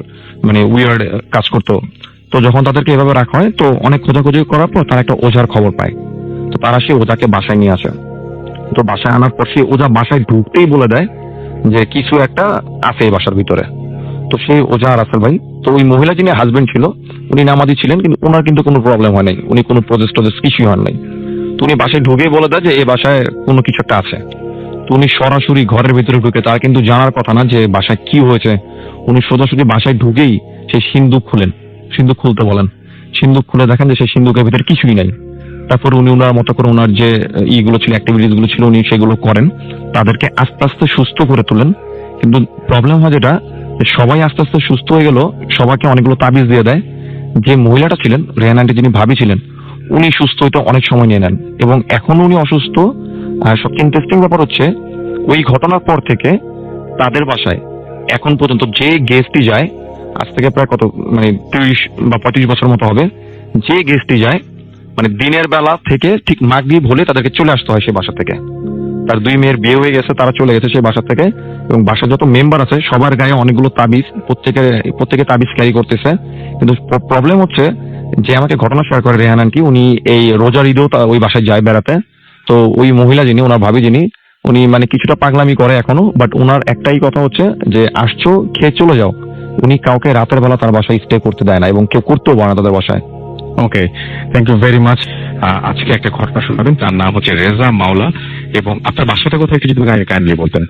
মানে উইয়ার্ড কাজ করতো। তো যখন তাদেরকে এভাবে রাখা হয় তো অনেক খোঁজাখুঁজি করার পর তারা একটা ওঝার খবর পায়। তো তারা সেই ওঝাকে বাসায় নিয়ে আসে। তো বাসায় আনার পর সেই ওঝা বাসায় ঢুকতেই বলে দেয় যে কিছু একটা আছে এই বাসার ভিতরে। তো সেই ওঝা আর রাসেল ভাই, তো ওই মহিলা যিনি হাজবেন্ড ছিল উনি নামাজি ছিলেন, কিন্তু ওনার কিন্তু কোনো প্রবলেম হয় নাই, উনি কোনো প্রজেস্ট কিছুই হন নাই। তো উনি বাসায় ঢুকেই বলে দেয় যে এই বাসায় কোনো কিছু একটা আছে। তো উনি সরাসরি ঘরের ভিতরে ঢুকে, তার কিন্তু জানার কথা না যে বাসায় কি হয়েছে, উনি সোজাসুজি বাসায় ঢুকেই সেই সিন্দুক খুলেন, সিন্দুক খুলতে বলেন। সিন্দুক খুলে দেখেন যে সেই সিন্দুকের ভিতরে কিছুই নাই। তারপর উনি ওনার মতো করে ওনার যে ইগুলো ছিল, অ্যাক্টিভিটিস গুলো ছিল, উনি সেগুলো করেন, তাদেরকে আস্তে আস্তে সুস্থ করে তোলেন। কিন্তু প্রবলেম হয় যেটা, সবাই আস্তে আস্তে সুস্থ হয়ে গেল, সবাইকে অনেকগুলো তাবিজ দিয়ে দেয়। যে মহিলাটা ছিলেন রেহানা আন্টি, যিনি ভাবি ছিলেন, উনি সুস্থ হইতে অনেক সময় নিয়ে নেন এবং এখন উনি অসুস্থ। আর সবচেয়ে ইন্টারেস্টিং ব্যাপার হচ্ছে ওই ঘটনার পর থেকে তাদের বাসায় এখন পর্যন্ত যে গেস্টই যায়, আজ থেকে প্রায় কত মানে 30 বা 35 বছর মতো হবে, যে গেস্টই যায় মানে দিনের বেলা থেকে ঠিক মাগরিব হলে তাদেরকে চলে আসতে হয় সে বাসা থেকে। তার 2 মেয়ের বিয়ে হয়ে গেছে, তারা চলে গেছে সেই বাসা থেকে, এবং বাসার যত মেম্বার আছে সবার গায়ে অনেকগুলো তাবিজ, প্রত্যেকে তাবিজ ক্যারি করতেছে। কিন্তু প্রবলেম হচ্ছে যে আমাকে ঘটনা শেয়ার করে রেহান আন্টি, উনি এই রোজার ঈদেও ওই বাসায় যায় বেড়াতে। তো ওই মহিলা যিনি, ওনার ভাবি যিনি, উনি মানে কিছুটা পাগলামি করে এখনো, বাট ওনার একটাই কথা হচ্ছে যে আসছো খেয়ে চলে যাও। উনি কাউকে রাতের বেলা তার বাসায় স্টে করতে দেয় না এবং কেউ করতেও পারে না তাদের বাসায়। ওকে, থ্যাংক ইউ ভেরি মাচ। আজকে একটা ঘটনা শোনাবেন, তার নাম হচ্ছে রেজা মাওলা, এবং আপনার বাসাটা কোথায় একটু যদি কাইন্ডলি বলতেন।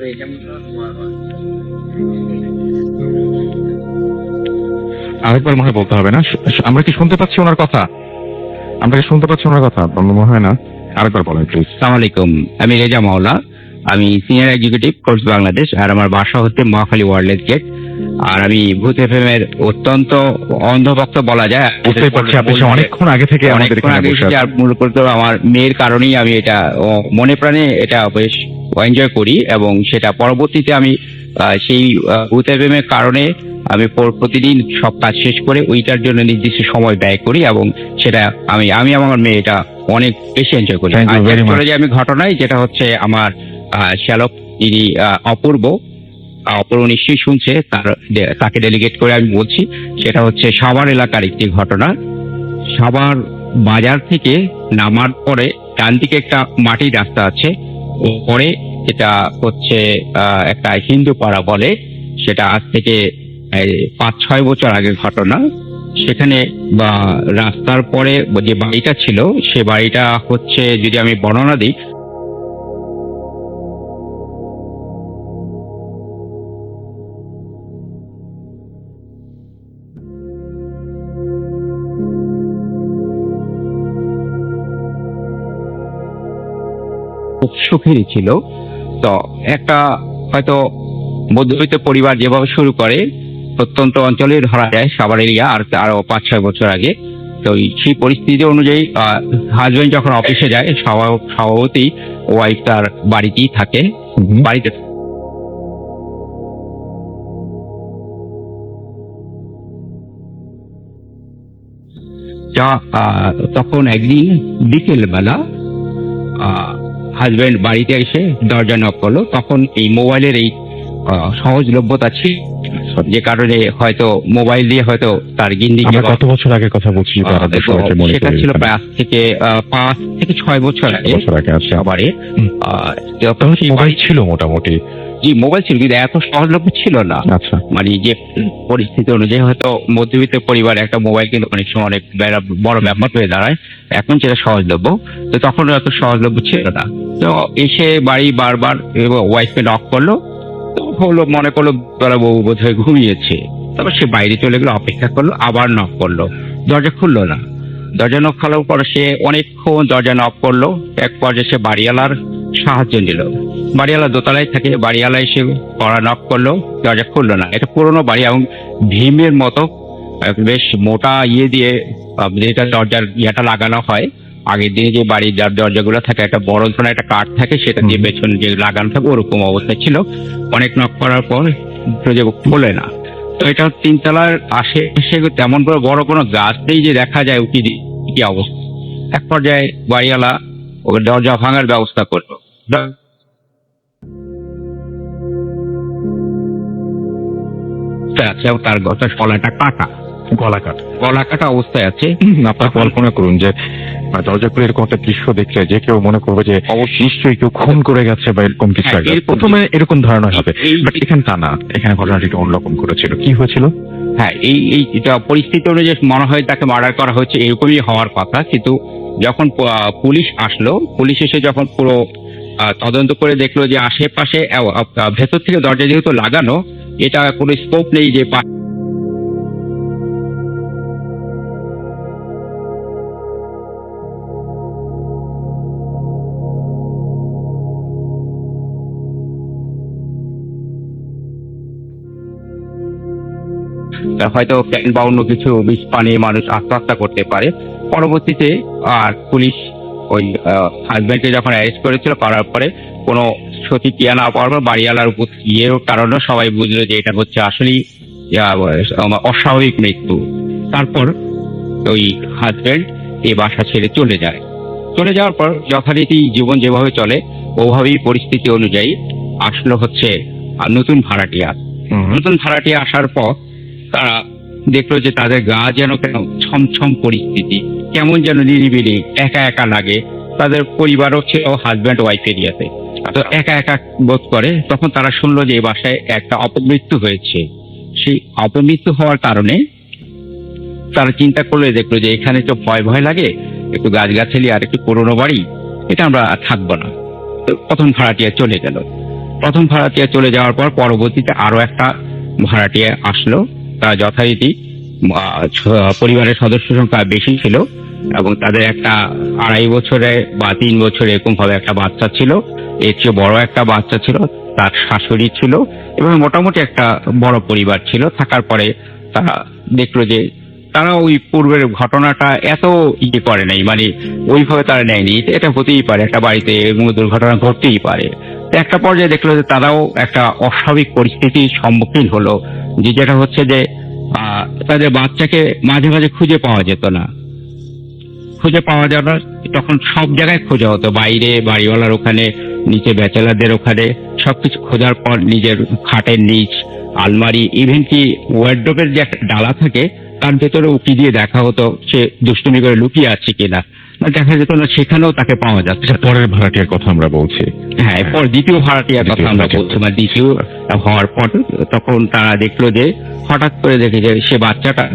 আরেকবার মনে হয় বলতে হবে না, আমরা কি শুনতে পাচ্ছি ওনার কথা? আমরা কি শুনতে পাচ্ছি ওনার কথা? মনে হয় না। আরেকবার বলেন প্লিজ। আসসালামু আলাইকুম, আমি রেজা মাওলা। আমি সিনিয়র এক্সিকিউটিভ কোর্স বাংলাদেশ, আর আমার বাসা হচ্ছে মহাখালী ওয়ার্ল্ড গেট। আর আমি ভূত এফএম এর অত্যন্ত অন্ধভক্ত বলা যায়। বুঝতেই পারছি আপনি সে অনেকক্ষণ আগে থেকে আমাদের অনেকক্ষণ এখানে আগে বসে এসেছি, আছেন। আর মূলত আমার মেয়ের কারণেই আমি এটা মনে প্রাণে এটা বেশ এনজয় করি, এবং সেটা পরবর্তীতে আমি সেই ভূত এফএম এর কারণে আমি প্রতিদিন সব কাজ শেষ করে ওইটার জন্য নির্দিষ্ট সময় ব্যয় করি, এবং সেটা আমি আমার মেয়ে এটা অনেক বেশি এনজয় করি। Thank you R very much. চলে যাই আমি ঘটনায়, যেটা হচ্ছে আমার শ্যালক ইনি অপূর্ব নিশ্চয়ই শুনছে, তাকে ডেলিগেট করে আমি বলছি। সেটা হচ্ছে সাভার এলাকার একটি ঘটনা। সাভার বাজার থেকে নামার পরে ডান দিকে একটা মাটির রাস্তা আছে, ও পরে এটা হচ্ছে একটা হিন্দু পাড়া বলে। সেটা আজ থেকে 5-6 বছর আগের ঘটনা। সেখানে বা রাস্তার পরে যে বাড়িটা ছিল, সে বাড়িটা হচ্ছে, যদি আমি বর্ণনা দিই, খুব সুখেরই ছিল। তো একটা হয়তো মধ্যবিত্ত পরিবার যেভাবে শুরু করে, প্রত্যন্ত অঞ্চলে ধরা যায় সাভার এরিয়া, আর আরো 5-6 বছর আগে। তো সেই পরিস্থিতি অনুযায়ী হাজবেন্ড যখন অফিসে যায়, স্বভাবতই ওয়াইফ তার বাড়িতেই থাকে। বাড়িতে তখন একদিন বিকেল বেলা হাজবেন্ড বাড়িতে এসে দরজা নক করলো। তখন এই মোবাইলের এই সহজলভ্যতা ছিল, যে কারণে হয়তো মোবাইল দিয়ে হয়তো তার গিন্দি আমরা কত বছর আগের কথা বলছি যদি আমাদের সবাইকে মনে সেটা করিয়ে ছিল দিতেন। প্রায় আজ থেকে 5-6 বছর আগে। আচ্ছা। আবারে তখন মোবাইল ছিল মোটামুটি। জি, মোবাইল ছিল, কিন্তু এত সহজলভ্য ছিল না। আচ্ছা। মানে যে পরিস্থিতি অনুযায়ী হয়তো মধ্যবিত্ত পরিবার একটা মোবাইল কিন্তু অনেক সময় অনেক বড় ব্যাপার হয়ে দাঁড়ায়। এখন যেটা সহজলভ্য, তো তখন এত সহজলভ্য ছিল না। তো এসে বাড়ি বারবার ওয়াইফকে নক করলো। তো হলো, মনে করলো তারা বউ বোধ হয়ে ঘুমিয়েছে। তারপর সে বাইরে চলে গেলো, অপেক্ষা করলো, আবার নক করলো, দরজা খুললো না। দরজা নক খোলার পর সে অনেকক্ষণ দরজা নক করলো। এক পর্যায়ে সে বাড়িওয়ালার সাহায্য নিল। বাড়িওয়ালা দোতলায় থাকে, বাড়িওয়ালা এসে কড়া নক করলো, দরজা খুললো না। এটা পুরোনো বাড়ি, এবং ভীমের মতো বেশ মোটা ইয়ে দিয়ে যেটা দরজার ইয়েটা লাগানো হয়। আগের দিনে যে বাড়ির দরজাগুলো থাকে, একটা বড় ধরনের একটা কাঠ থাকে, সেটা দিয়ে পেছনে যে লাগানো থাকে, ওরকম অবস্থা ছিল। অনেক নক করার পর খোলে না। তো এটা 3 তলার আশেপাশে তেমন বড় কোনো গাছ নেই যে দেখা যায় উঠি কি অবস্থা। এক পর্যায়ে বাড়িওয়ালা ওকে দরজা ভাঙার ব্যবস্থা করলো। আছে, তার গলার গলাটা কাটা, গলা কাটা অবস্থায় আছে। আপনার কল্পনা করুন যে দরজা খুলে এরকম একটা দৃশ্য দেখলে যে কেউ মনে করবে যে নিশ্চয়ই কেউ খুন করে গেছে বা এরকম কিছু হ্যাঁ, একটা। এরকম। প্রথমে এরকম ধারণা হবে, এই- বাট এখানে তা না, এখানে ঘটনাটি একটু অন্যরকম করেছিল। কি হয়েছিল? হ্যাঁ, এটা পরিস্থিতি অনুযায়ী মনে হয় তাকে মার্ডার করা হয়েছে, এরকমই হওয়ার কথা। কিন্তু যখন পুলিশ আসলো, পুলিশ এসে যখন পুরো তদন্ত করে দেখলো যে আশেপাশে ভেতর থেকে দরজা যেহেতু লাগানো, এটা কোনো স্কোপ নেই যে হয়তো ফ্যান বা অন্য কিছু বিষ পানি মানুষ আত্মহত্যা করতে পারে। পরবর্তীতে আর পুলিশ ওই হাজব্যান্ডকে যখন অ্যারেস্ট করেছিল, করার পরে কোনো প্রতিক্রিয়া না পাওয়ার পর বাড়িওয়ালার উপর ইয়ের কারণে সবাই বুঝলো যে এটা হচ্ছে আসলেই অস্বাভাবিক মৃত্যু। তারপর ওই হাজব্যান্ড এই বাসা ছেড়ে চলে যায়। চলে যাওয়ার পর যথারীতি জীবন যেভাবে চলে, ওভাবেই পরিস্থিতি অনুযায়ী আসলো হচ্ছে নতুন ভাড়াটিয়া। নতুন ভাড়াটিয়া আসার পর তারা দেখলো যে তাদের গা যেন কেন ছমছম পরিস্থিতি, কেমন যেন নিরিবিলি একা একা লাগে। তাদের পরিবারও ছিল হাজব্যান্ড ওয়াইফ এরিয়াতে, তো একা একা বোধ করে। তখন তারা শুনলো যে এই বাসায় একটা অপমৃত্যু হয়েছে। সেই অপমৃত্যু হওয়ার কারণে তারা চিন্তা করলে দেখলো যে এখানে তো ভয় ভয় লাগে, একটু গাছগাছালি আর একটু পুরোনো বাড়ি, এটা আমরা থাকবো না। তো প্রথম ভাড়াটিয়া চলে গেল। প্রথম ভাড়াটিয়া চলে যাওয়ার পর পরবর্তীতে আরো একটা ভাড়াটিয়া আসলো। তারা যথারীতি পরিবারের সদস্য সংখ্যা বেশি ছিল, এবং তাদের একটা 2.5 বছরে বা 3 বছরে এরকম ভাবে একটা বাচ্চা ছিল, এর চেয়ে বড় একটা বাচ্চা ছিল, তার শাশুড়ি ছিল এবং মোটামুটি একটা বড় পরিবার ছিল। থাকার পরে তারা দেখলো যে তারা ওই পূর্বের ঘটনাটা এত করে নাই, মানে ওইভাবে তারা নেয়নি। এটা হতেই পারে, একটা বাড়িতে এরকম দুর্ঘটনা ঘটতেই পারে। তো একটা পর্যায়ে দেখলো যে তারাও একটা অস্বাভাবিক পরিস্থিতির সম্মুখীন হলো, যেটা হচ্ছে যে তাদের বাচ্চাকে মাঝে মাঝে খুঁজে পাওয়া যেত না। খুঁজে পাওয়া যাবে না, তখন সব জায়গায় খোঁজা হতো, বাইরে, বাড়িওয়ালার ওখানে, নিচে ব্যাচেলারদের ওখানে, সবকিছু খোঁজার পর নিজের খাটের নিচ, আলমারি, ইভেন কি ওয়ার্ডরোবের যে একটা ডালা থাকে তার ভেতরে উকি দিয়ে দেখা হতো সে দুষ্টুমি করে লুকিয়ে আছে কিনা। দেখা যেত না, সেখানেও তাকে পাওয়া যাচ্ছে। পরের ভাড়াটিয়ার কথা আমরা বলছি। হ্যাঁ, এরপর দ্বিতীয় ভাড়াটিয়ার কথা আমরা বলছি, মানে দ্বিতীয় হওয়ার পর তখন তারা দেখলো যে হঠাৎ করে দেখে যে সে বাচ্চাটা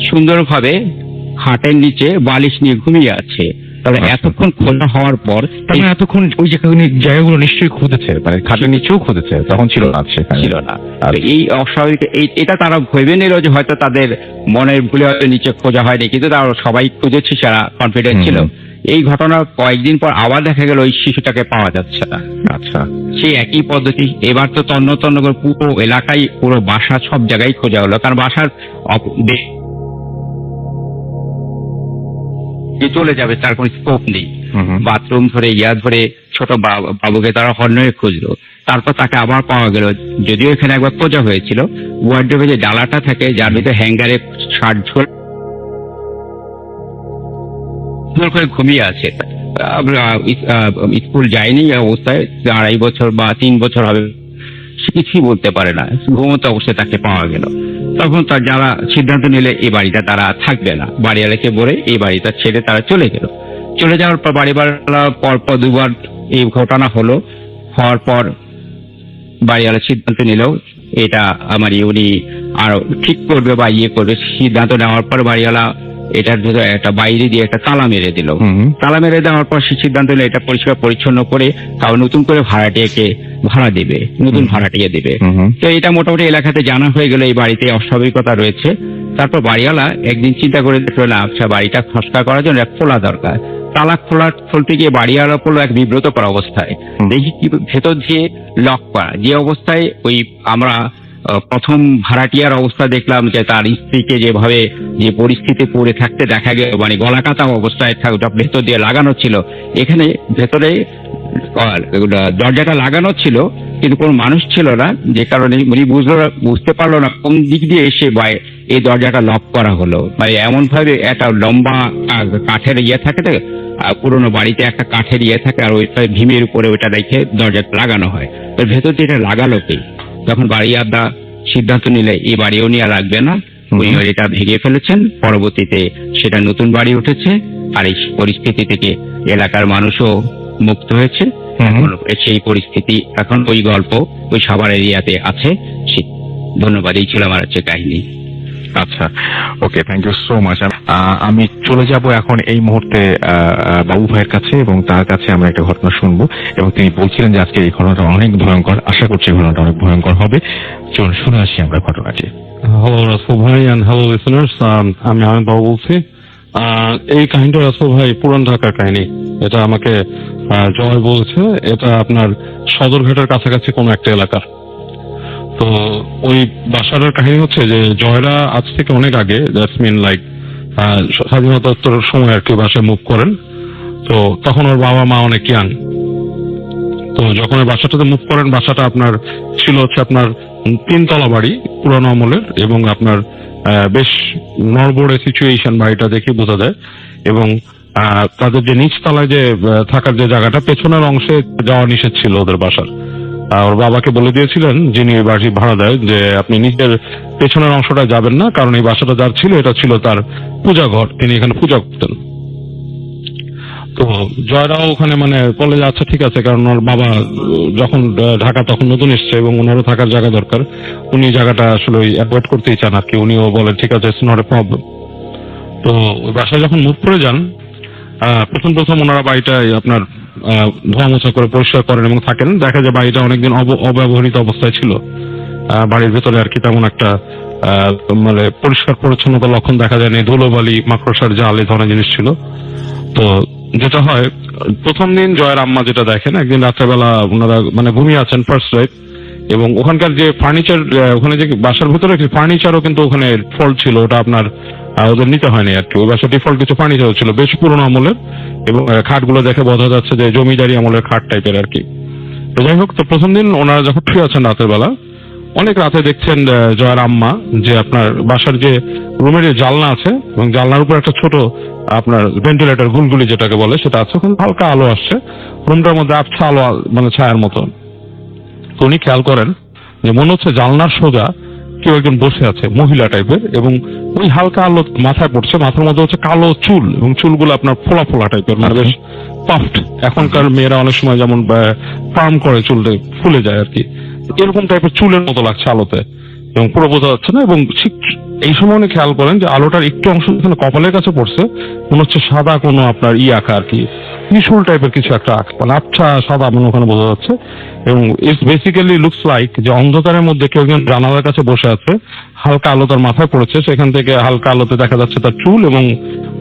সুন্দরভাবে খাটের নিচে বালিশ নিয়ে ঘুমিয়ে আছে। তাহলে এতক্ষণ খোঁজা হওয়ার পর এতক্ষণ ওই জায়গাগুলো নিশ্চয়ই খুঁজেছে, মানে খাটের নিচেও খুঁজেছে, তখন ছিল না, সেখানে ছিল না। এই অস্বাভাবিক এটা তারা ভেবে নিল যে হয়তো তাদের মনের ভুলে হয়তো নিচে খোঁজা হয়নি, কিন্তু তারা সবাই খুঁজেছে, সারা কনফিডেন্স ছিল। এই ঘটনার কয়েকদিন পর আবার দেখা গেল ওই শিশুটাকে পাওয়া যাচ্ছে না। আচ্ছা, সেই একই পদ্ধতি এবার তো তন্ন তন্ন করে পুরো এলাকায়, পুরো বাসা, সব জায়গায় খোঁজা হলো, কারণ বাসার চলে যাবে তার কোনো স্কোপ নেই। বাথরুম ধরে ধরে ছোট বাবুকে তারা হন্যে খুঁজলো, তারপর তাকে আবার পাওয়া গেল। যদিও এখানে একবার খোঁজা হয়েছিল, ওয়ার্ডরোবে যে ডালাটা থাকে যার ভিতরে হ্যাঙ্গারে শার্ট ঝোল করে ঘুমিয়ে আছে। আমরা স্কুল যায়নি অবস্থায়, 2.5 বছর বা 3 বছর হবে, সে কিছুই বলতে পারে না, ঘুমন্ত অবস্থায় তাকে পাওয়া গেল। তখন তার যারা সিদ্ধান্ত নিলে এই বাড়িটা তারা থাকবে না, বাড়িওয়ালাকে বলে এই বাড়িটা ছেড়ে তারা চলে গেল। চলে যাওয়ার পর বাড়িওয়ালা পরপর 2বার এই ঘটনা হলো। হওয়ার পর বাড়িওয়ালা সিদ্ধান্ত নিল এটা আমার উনি আরো ঠিক করবে বা করবে। সিদ্ধান্ত নেওয়ার পর বাড়িওয়ালা এটার ভিতরে একটা বাইরে দিয়ে একটা তালা মেরে দিল। তালা মেরে দেওয়ার পর সে সিদ্ধান্ত নিল এটা পরিষ্কার পরিচ্ছন্ন করে কারো নতুন করে ভাড়াটিয়াকে ভাড়া দেবে, নতুন ভাড়াটিয়া দেবে। তো এটা মোটামুটি এলাকাতে জানা হয়ে গেল এই বাড়িতে অস্বাভাবিকতা রয়েছে। তারপর বাড়িওয়ালা একদিন চিন্তা করে দেখলো না, আচ্ছা বাড়িটা সংস্কার করার জন্য খোলা দরকার। তালা খুলতে গিয়ে বাড়িওয়ালা পড়লো এক বিব্রতকর অবস্থায়। দেখি কি ভেতর দিয়ে লক করা, যে অবস্থায় ওই আমরা প্রথম ভাড়াটিয়ার অবস্থা দেখলাম যে তার স্ত্রীকে যেভাবে যে পরিস্থিতি পড়ে থাকতে দেখা গেল, মানে গলা কাটা অবস্থায় ভেতর দিয়ে লাগানো ছিল। এখানে ভেতরে দরজাটা লাগানো ছিল কিন্তু কোনো মানুষ ছিল না, যে কারণে উনি বুঝতে পারলো না কোন দিক দিয়ে এসে এই দরজাটা লক করা হলো। মানে এমন ভাবে একটা লম্বা কাঠের থাকে, পুরোনো বাড়িতে একটা কাঠের থাকে, আর ওইটা ভীমের উপরে ওইটা রেখে দরজাটা লাগানো হয়। ওই ভেতর দিয়ে এটা লাগালো কে? যখন বাড়িওয়ালা সিদ্ধান্ত নিলে এই বাড়ি উনি আর রাখবে না, উনি এটা ভেঙে ফেলেছেন। পরবর্তীতে সেটা নতুন বাড়ি উঠেছে, আর এই পরিস্থিতি থেকে এলাকার মানুষও মুক্ত হয়েছে। সেই পরিস্থিতি এখন ওই গল্প ওই সাভার এরিয়াতে আছে। ধন্যবাদ, এই ছিল আমার হচ্ছে কাহিনী। আচ্ছা, ওকে, থ্যাংক ইউ সো মাচ। আমি চলে যাব এখন এই মুহূর্তে বাবু ভাইয়ের কাছে, এবং তার কাছে আমরা একটা ঘটনা শুনবো। এবং তিনি বলছিলেন যে আজকে এই ঘটনাটা অনেক ভয়ঙ্কর, আশা করছি ঘটনাটা অনেক ভয়ঙ্কর হবে। চলুন শুনে আসি আমরা ঘটনাটি। হ্যালো রাসেল ভাই এন্ড হ্যালো লিসেনার্স, আমি আহমেদ বাবু বলছি। এই কাহিনীটা রাসেল ভাই পুরান ঢাকার কাহিনী। এটা আমাকে জয় বলছে, এটা আপনার সদরঘাটের কাছাকাছি কোনো একটা এলাকার। তো ওই বাসাটার কাহিনী হচ্ছে যে জয়রা আজ থেকে অনেক আগে, দ্যাটস মিন লাইক স্বাধীনতার সময় আর কি বাসায় মুভ করেন। তো তখন ওর বাবা মা অনেক ইয়াং। তো যখন ওই বাসাটাতে মুভ করেন, বাসাটা আপনার ছিল হচ্ছে আপনার 3 তলা বাড়ি, পুরানো আমলের, এবং আপনার বেশ নড়বড়ে সিচুয়েশন বাড়িটা দেখে বোঝা যায়। এবং তাদের যে নিচ তলায় যে থাকার যে জায়গাটা, পেছনের অংশে যাওয়া নিষেধ ছিল ওদের বাসার। ওর বাবাকে বলে দিয়েছিলেন যিনি এই বাড়ি ভাড়া দেয় যে আপনি নিজের পেছনের অংশটা যাবেন না, কারণ এই বাসাটা যার ছিল এটা ছিল তার পূজা ঘর, তিনি এখানে পূজা করতেন। তো জয়রাও ওখানে মানে বলে যে আচ্ছা ঠিক আছে, কারণ ওর বাবা যখন ঢাকা তখন নতুন এসছে এবং ওনারও থাকার জায়গা দরকার, উনি জায়গাটা আসলে অ্যাভয়েড করতেই চান আর কি। উনিও বলেন ঠিক আছে, ইটস নট এ প্রবলেম। তো ওই বাসায় যখন মুভ করে যান, প্রথম ওনারা বাড়িটা আপনার ধোয়া মোছা করে পরিষ্কার করেন এবং থাকেন। দেখা যায় বাড়িটা অনেকদিন অব্যবহৃত অবস্থায় ছিল। বাড়ির ভেতরে আর কি তেমন একটা মানে পরিষ্কার পরিচ্ছন্নতা লক্ষণ দেখা যায়নি, ধুলোবালি, মাকড়সার জাল, এই ধরনের জিনিস ছিল। তো যেটা হয়, প্রথম দিন জয়ের আম্মা যেটা দেখেন, একদিন রাত্রেবেলা ওনারা মানে ঘুমিয়ে আছেন ফার্স্ট রাইট, এবং ওখানকার যে ফার্নিচার, ওখানে যে বাসার ভিতরে ফার্নিচারও কিন্তু ওখানে ফল্ট ছিল, ওটা আপনার ওদের নিতে হয়নি আর কি। ওই বাসার ডিফল্ট কিছু ফার্নিচার ছিল বেশ পুরোনো আমলের, এবং খাটগুলো দেখে বোঝা যাচ্ছে যে জমিদারি আমলের খাট টাইপের আর কি। তো যাই হোক, তো প্রথম দিন ওনারা যখন শুয়ে আছেন রাতের বেলা, অনেক রাতে দেখছেন জয়ের আম্মা যে আপনার বাসার যে রুমের যে জানলা আছে, এবং জানলার উপর একটা ছোট আপনার ভেন্টিলেটর গুলগুলি যেটাকে বলে সেটা আছে, ওখানে হালকা আলো আসছে, রুমটার মধ্যে আবছা আলো মানে ছায়ার মতো। তো উনি খেয়াল করেন যে মনে হচ্ছে জানলার সোজা কেউ একজন বসে আছে, মহিলা টাইপের, এবং ওই হালকা আলো মাথায় পড়ছে, মাথার মধ্যে হচ্ছে কালো চুল, এবং চুলগুলো আপনার ফোলা ফোলা টাইপের, মানে বেশ পাফট। এখনকার মেয়েরা অনেক সময় যেমন ফার্ম করে চুলটা ফুলে যায় আর কি, এরকম টাইপের চুলের মতো লাগছে আলোতে, এবং পুরো বোঝা যাচ্ছে না। এবং ঠিক এই সময় উনি খেয়াল করেন যে আলোটার একটু অংশ এখানে কপালের কাছে পড়ছে, মনে হচ্ছে সাদা কোনো আপনার আঁকা আর কি, ত্রিশূল টাইপের কিছু একটা আঁকা, মানে আবছা সাদা মানে ওখানে বোঝা যাচ্ছে। এবং ইটস বেসিক্যালি লুকস লাইক যে অন্ধকারের মধ্যে কেউ একজন জানালার কাছে বসে আছে, হালকা আলো তার মাথায় পড়েছে, সেখান থেকে হালকা আলোতে দেখা যাচ্ছে তার চুল, এবং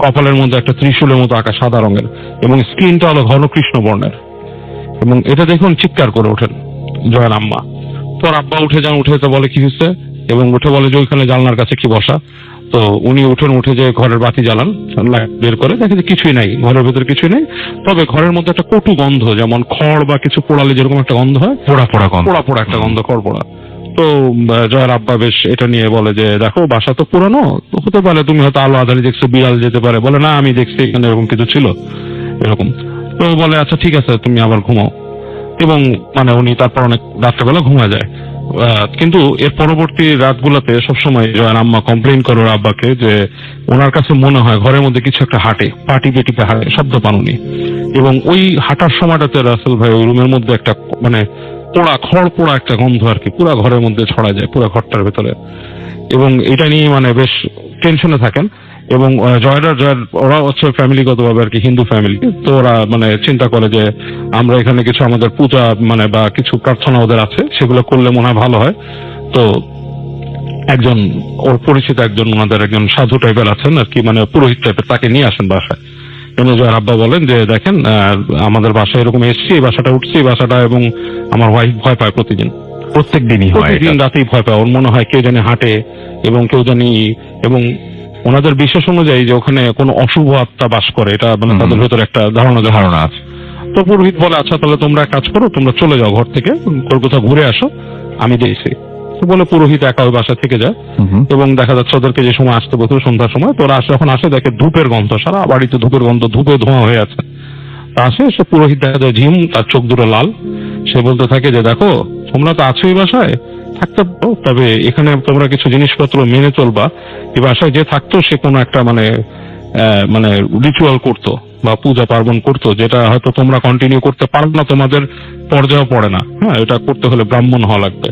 কপালের মধ্যে একটা ত্রিশূলের মতো আঁকা সাদা রঙের, এবং স্কিনটা হলো ঘন কৃষ্ণ বর্ণের। এবং এটা দেখুন চিৎকার করে ওঠেন জয়ের আম্মা। তোর আব্বা উঠে যান, উঠে তো বলে কি হচ্ছে, এবং উঠে বলে যে ওইখানে জানলার কাছে কি বসা। তো উনি উঠে যে ঘরের বাতি জ্বালান, লাইট বের করে দেখে যে কিছুই নাই, ঘরের ভেতরে কিছুই নেই, তবে ঘরের মধ্যে একটা কটু গন্ধ, যেমন খড় বা কিছু পোড়ালে যেরকম একটা গন্ধ হয়, পোড়া পোড়া গন্ধ। পোড়া পোড়া একটা গন্ধ, খড় পোড়া। তো জয়ের আব্বা বেশ এটা নিয়ে বলে যে দেখো বাসা তো পুরানো, হতে পারে তুমি হয়তো আলো আধারে দেখছো, বিড়াল যেতে পারে। বলে না, আমি দেখছি এখানে এরকম কিছু ছিল এরকম। তো বলে আচ্ছা ঠিক আছে, তুমি আবার ঘুমাও। এবং মানে উনি তারপর অনেক রাত্রেবেলা ঘুমা যায়। কিন্তু এর পরবর্তী রাতগুলোতে সবসময় জয়ের আম্মা কমপ্লেন করে ওর আব্বাকে যে ওনার কাছে মনে হয় ঘরের মধ্যে কিছু একটা হাঁটে, পাটি পেটিতে হাঁটে, শব্দ পান উনি। এবং ওই হাঁটার সময়টাতে রাসেল ভাই ওই রুমের মধ্যে একটা মানে পোড়া, খড় পোড়া একটা গন্ধ আর কি পুরা ঘরের মধ্যে ছড়া যায়, পুরা ঘরটার ভেতরে। এবং এটা নিয়ে মানে বেশ টেনশনে থাকেন। এবং জয়ের ওরা হচ্ছে ফ্যামিলিগতভাবে আর কি হিন্দু ফ্যামিলি, তো ওরা মানে চিন্তা করে যে আমরা এখানে কিছু আমাদের পূজা মানে বা কিছু প্রার্থনা ওদের আছে, সেগুলো করলে মনে হয় ভালো হয়। তো একজন ওর পরিচিত একজন ওনাদের একজন সাধু টাইপের আছেন আর কি, মানে পুরোহিত টাইপের, তাকে নিয়ে আসেন বাসায়। এনে জয়ের আব্বা বলেন যে দেখেন আমাদের বাসায় এরকম এসছি, এই বাসাটা উঠছি, এই বাসাটা, এবং আমার ওয়াইফ ভয় পায় প্রতিদিন, প্রত্যেক দিনই হয় প্রতিদিন রাতেই ভয় পায়। ওর মনে হয় কেউ জানি হাঁটে, এবং কেউ জানি, এবং ওনাদের বিশ্বাস অনুযায়ী যে ওখানে কোনো অশুভ আত্মা বাস করে, এটা মানে তাদের ভেতরে একটা ধারণা আছে। তো পুরোহিত বলে আচ্ছা তাহলে তোমরা কাজ করো, তোমরা চলে যাও ঘর থেকে, কোথাও ঘুরে আসো, আমি দেখছি। তো বলে পুরোহিত একা ওই বাসা থেকে যায়। এবং দেখা যাচ্ছে ওদেরকে যে সময় আসতে বলতো সন্ধ্যার সময়, তো ওরা যখন আসে দেখে ধূপের গন্ধ, সারা বাড়িতে ধূপের গন্ধ, ধূপে ধোঁয়া হয়ে আছে। তা আসে সে পুরোহিত দেখা যায় ঝিম, তার চোখ দুটো লাল। সে বলতে থাকে যে দেখো তোমরা তো আছো এই বাসায়, থাকতে পারো, তবে এখানে তোমরা কিছু জিনিসপত্র মেনে চলবা। এই বাসায় যে থাকতো সে কোনো একটা মানে মানে রিচুয়াল করতো বা পূজা পার্বণ করতো, যেটা হয়তো তোমরা কন্টিনিউ করতে পারো না, তোমাদের পর্যায়ে পড়ে না। হ্যাঁ, এটা করতে হলে ব্রাহ্মণ হওয়া লাগবে,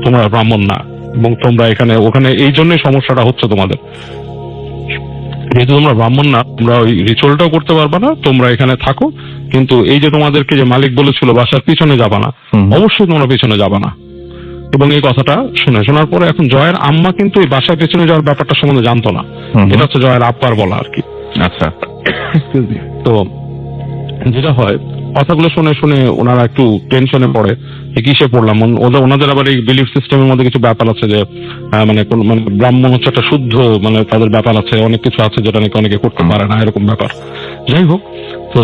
তোমরা ব্রাহ্মণ না, এবং তোমরা এখানে ওখানে এই জন্যই সমস্যাটা হচ্ছে তোমাদের। যেহেতু তোমরা ব্রাহ্মণ না, তোমরা ওই রিচুয়ালটাও করতে পারবে না, তোমরা এখানে থাকো, কিন্তু এই যে তোমাদেরকে যে মালিক বলেছিল বাসার পিছনে যাবা না, অবশ্যই তোমরা পিছনে যাবা না। এবং এই কথাটা শোনার পরে এখন জয়ের আম্মা কিন্তু এই বাসার পেছনে যাওয়ার ব্যাপারটা সম্বন্ধে জানতো না। এটা হচ্ছে জয়ের আব্বার বলা আর কি। আচ্ছা, তো যেটা হয়, কথাগুলো শুনে ওনারা একটু টেনশনে পড়ে, কিসে পড়লাম। ওনাদের আবার এই বিলিফ সিস্টেমের মধ্যে কিছু ব্যাপার আছে যে মানে মানে ব্রাহ্মণ হচ্ছে একটা শুদ্ধ, মানে তাদের ব্যাপার আছে, অনেক কিছু আছে যেটা নাকি অনেকে করতে পারে না, এরকম ব্যাপার। যাই হোক, তো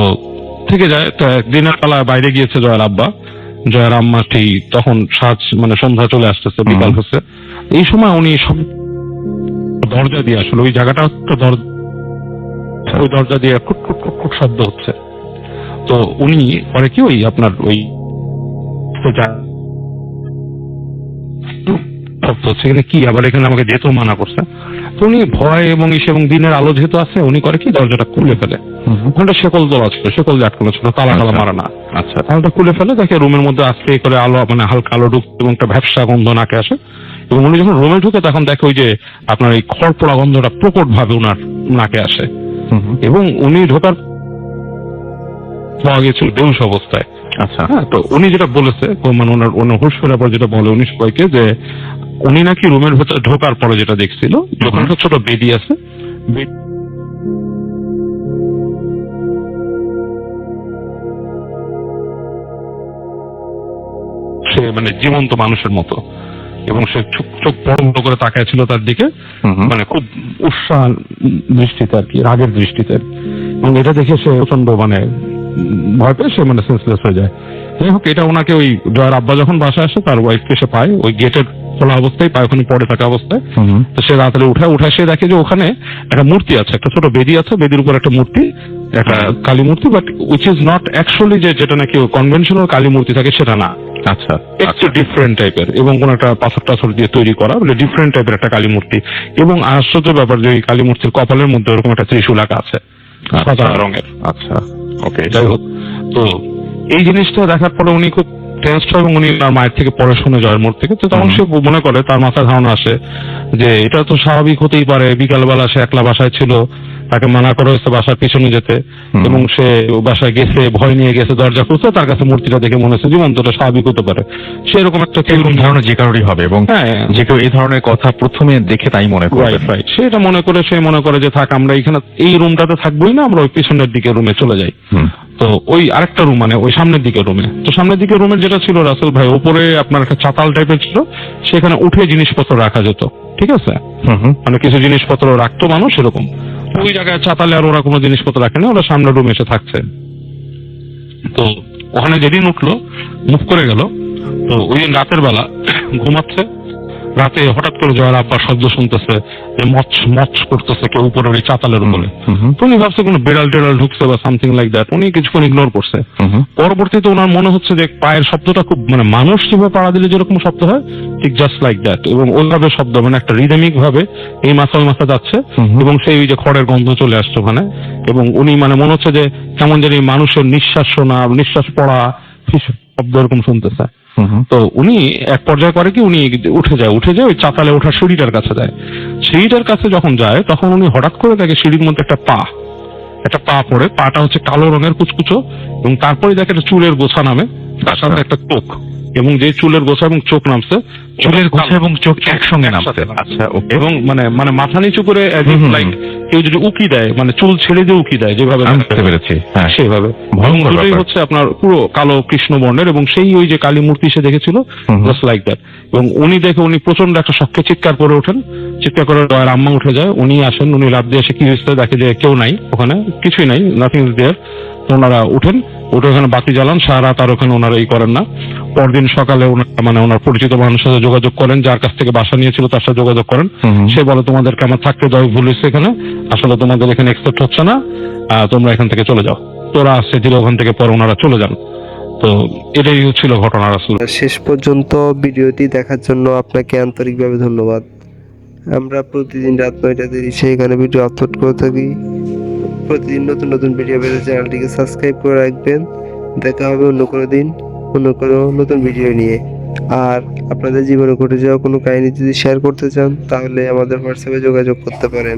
থেকে যায়। দিনের বেলা বাইরে গিয়েছে জয়ের আব্বা, জয়ের আম্মা ঠিক তখন মানে সন্ধ্যা চলে আসতেছে, বিকাল হচ্ছে। এই সময় উনি সব দরজা দিয়ে, আসলে ওই জায়গাটা ওই দরজা দিয়ে খুট খুট খুট খুট শব্দ হচ্ছে। তো উনি পরে কি ওই আপনার ওই সেখানে কি আবার এখানে আমাকে যেতেও মানা করছে। তো উনি ভয় এবং দিনের আলো যেহেতু আছে, উনি করে কি দরজাটা খুলে ফেলে। ওখানটা শেকল দেওয়া ছিল, শেকল দিয়ে আটকানো ছিল, তালা মারা না। আচ্ছা, তালাটা খুলে ফেলে, দেখে রুমের মধ্যে আস্তে করে আলো, মানে হালকা আলো ঢুকছে, এবং একটা ভ্যাপসা গন্ধ নাকে আসে। এবং উনি যখন রুমে ঢুকে তখন দেখে ওই যে আপনার এই খড় পোড়া গন্ধটা প্রকট ভাবে ওনার নাকে আসে। এবং উনি ঢোকার পাওয়া গিয়েছিল বেহুশ অবস্থায়। আচ্ছা, হ্যাঁ, তো উনি যেটা বলেছে, মানে ওনার হুঁশ ফেরার পর যেটা বলে উনি সবাইকে, যে উনি নাকি রুমের ভেতরে ঢোকার পরে যেটা দেখছিল, যখন একটা ছোট বেদি আছে, সে মানে জীবন্ত মানুষের মতো, এবং সে চোখ চোখ বড় বড় করে তাকায় ছিল তার দিকে, মানে খুব উৎসাহ দৃষ্টিতে আর কি, রাগের দৃষ্টিতে। এবং এটা দেখে সে প্রচন্ড মানে ভয় পেয়ে সে মানে সেন্সলেস হয়ে যায়। যাই হোক, এটা ওনাকে ওই জয়ের আব্বা যখন বাসায় আসে তার ওয়াইফকে সে পায় ওই গেটের খোলা অবস্থায়, পায় ওখানে পড়ে থাকা অবস্থায়। তো সে রাত্রে উঠায় সে দেখে যে ওখানে একটা মূর্তি আছে, একটা ছোট বেদি আছে, বেদির উপর একটা মূর্তি, একটা কালী মূর্তি, but which is not actually যেটা নাকি কনভেনশনাল কালী মূর্তি থাকে সেটা না, আচ্ছা একটু ডিফারেন্ট টাইপের, এবং কোন একটা পাথর টাথর দিয়ে তৈরি করা, বলে ডিফারেন্ট টাইপের একটা কালী মূর্তি। এবং আশ্চর্য ব্যাপার যে ওই কালী মূর্তির কপালের মধ্যে ওরকম একটা ত্রিশূল আঁকা আছে সাদা রঙের। আচ্ছা ওকে। যাই হোক, তো এই জিনিসটা দেখার পরে উনি খুব টেনসড হয় এবং উনি তার মায়ের থেকে পরে শুনে জয়ের মুখ থেকে। তো তখন সে মনে করে, তার মাথায় ধারণা আসে যে এটা তো স্বাভাবিক হতেই পারে, বিকালবেলা সে একলা বাসায় ছিল, তাকে মানা করা হয়েছে বাসার পিছনে যেতে, এবং সে বাসায় গেছে, ভয় নিয়ে গেছে, দরজা খুলছে, তার কাছে মূর্তিটা দেখে মনে হচ্ছে জীবন্তটা স্বাভাবিক হতে পারে, সেরকম একটা এরকম ধারণা যে কারোরই হবে, এবং হ্যাঁ যে কেউ এই ধরনের কথা প্রথমে দেখে তাই মনে করে। রাইট রাইট, সেটা মনে করে সে মনে করে যে থাক আমরা এখানে এই রুমটাতে থাকবোই না, আমরা ওই পিছনের দিকে রুমে চলে যাই। তো ওই আরেকটা রুম মানে ওই সামনের দিকে রুমে, তো সামনের দিকে রুমের যেটা ছিল রাসেল ভাই, ওপরে আপনার একটা চাতাল টাইপের ছিল, সেখানে উঠে জিনিসপত্র রাখা যেত, ঠিক আছে, মানে কিছু জিনিসপত্র রাখতো মানুষ এরকম। ওই জায়গায় চাতালে আর ওরা কোনো জিনিসপত্র রাখে না, ওরা সামনের রুমে এসে থাকছে। তো ওখানে যেদিন উঠলো, মুভ করে গেল, তো ওই দিন রাতের বেলা ঘুমাচ্ছে, রাতে হঠাৎ করে জয়ের আব্বা শব্দ শুনতেছে, মচ মচ করতেছে কেউ উপরে ওই চাতালের উপরে। তো উনি ভাবছে কোনো বেড়াল টেড়াল ঢুকছে বা সামথিং লাইক দ্যাট, উনি কিছুক্ষণ ইগনোর করছে। পরবর্তীতে ওনার মনে হচ্ছে যে পায়ের শব্দটা খুব মানে মানুষ যেভাবে পাড়া দিলে যেরকম শব্দ হয় ঠিক জাস্ট লাইক দ্যাট, এবং ওইভাবে শব্দ মানে একটা রিদমিক ভাবে এই মাথা ওই মাথা যাচ্ছে, এবং সেই ওই যে খড়ের গন্ধ চলে আসছে ওখানে, এবং উনি মানে মনে হচ্ছে যে কেমন জানি মানুষের নিঃশ্বাস শোনা, নিঃশ্বাস পড়া শব্দ এরকম শুনতেছে। তো উনি এক পর্যায়ে করে কি, উনি উঠে যায় ওই চাতালে ওঠার সিঁড়িটার কাছে যায়। সিঁড়িটার কাছে যখন যায় তখন উনি হঠাৎ করে দেখে সিঁড়ির মধ্যে একটা পা পড়ে, পাটা হচ্ছে কালো রঙের কুচকুচো, এবং তারপরে দেখে একটা চুলের গোছা নামে, তার সাথে একটা চোখ, এবং যে চুলের গোছা এবং চোখ নামছে, চুলের গোছা এবং চোখ একসঙ্গে নামছে। আচ্ছা ওকে। এবং মানে মাথা নিচু করে লাইক কেউ যদি উকি দেয়, মানে চুল ছেড়ে দিয়ে উকি দেয় যেভাবে, বুঝতে পেরেছি, হ্যাঁ সেভাবে। ভয়ঙ্কর দুটোই ব্যাপার। হচ্ছে আপনার পুরো কালো কৃষ্ণ বর্ণের, এবং সেই ওই যে কালী মূর্তি সে দেখেছিল জাস্ট লাইক দ্যাট। এবং উনি দেখে উনি প্রচন্ড একটা শখে চিৎকার করে ওঠেন, চিৎকার করে জয়ের আম্মা উঠে যায়, উনি আসেন, উনি লাফ দিয়ে এসে কি হয়েছে দেখে যে কেউ নাই ওখানে, কিছুই নাই, নাথিং ইজ দেয়ার। ওনারা উঠে ওখানে বাতি জ্বালান, সারা রাত আর ওখানে ওনারা এই করেন না। পরদিন সকালে মানে ওনার পরিচিত মানুষের সাথে যোগাযোগ করেন, যার কাছ থেকে বাসা নিয়েছিল তার সাথে যোগাযোগ করেন। সে বলে তোমাদেরকে আমার থাকতে দেওয়া ভুল হয়েছে এখানে, আসলে তোমাদের এখানে এক্সেপ্ট হচ্ছে না, তোমরা এখান থেকে চলে যাও। তোরা আসছে দিলে ওখান থেকে পরে ওনারা চলে যান। তো এটাই হচ্ছিল ঘটনা রাসূল। শেষ পর্যন্ত ভিডিওটি দেখার জন্য আপনাকে আন্তরিকভাবে ধন্যবাদ। আমরা প্রতিদিন রাত 9:30 এখানে ভিডিও আপলোড করে থাকি। প্রতিদিন নতুন নতুন ভিডিও পেতে চ্যানেলটিকে সাবস্ক্রাইব করে রাখবেন। দেখা হবে অন্য কোনো দিন অন্য কোনো নতুন ভিডিও নিয়ে। আর আপনাদের জীবনে ঘটে যাওয়া কোনো কাহিনী যদি শেয়ার করতে চান তাহলে আমাদের হোয়াটসঅ্যাপে যোগাযোগ করতে পারেন।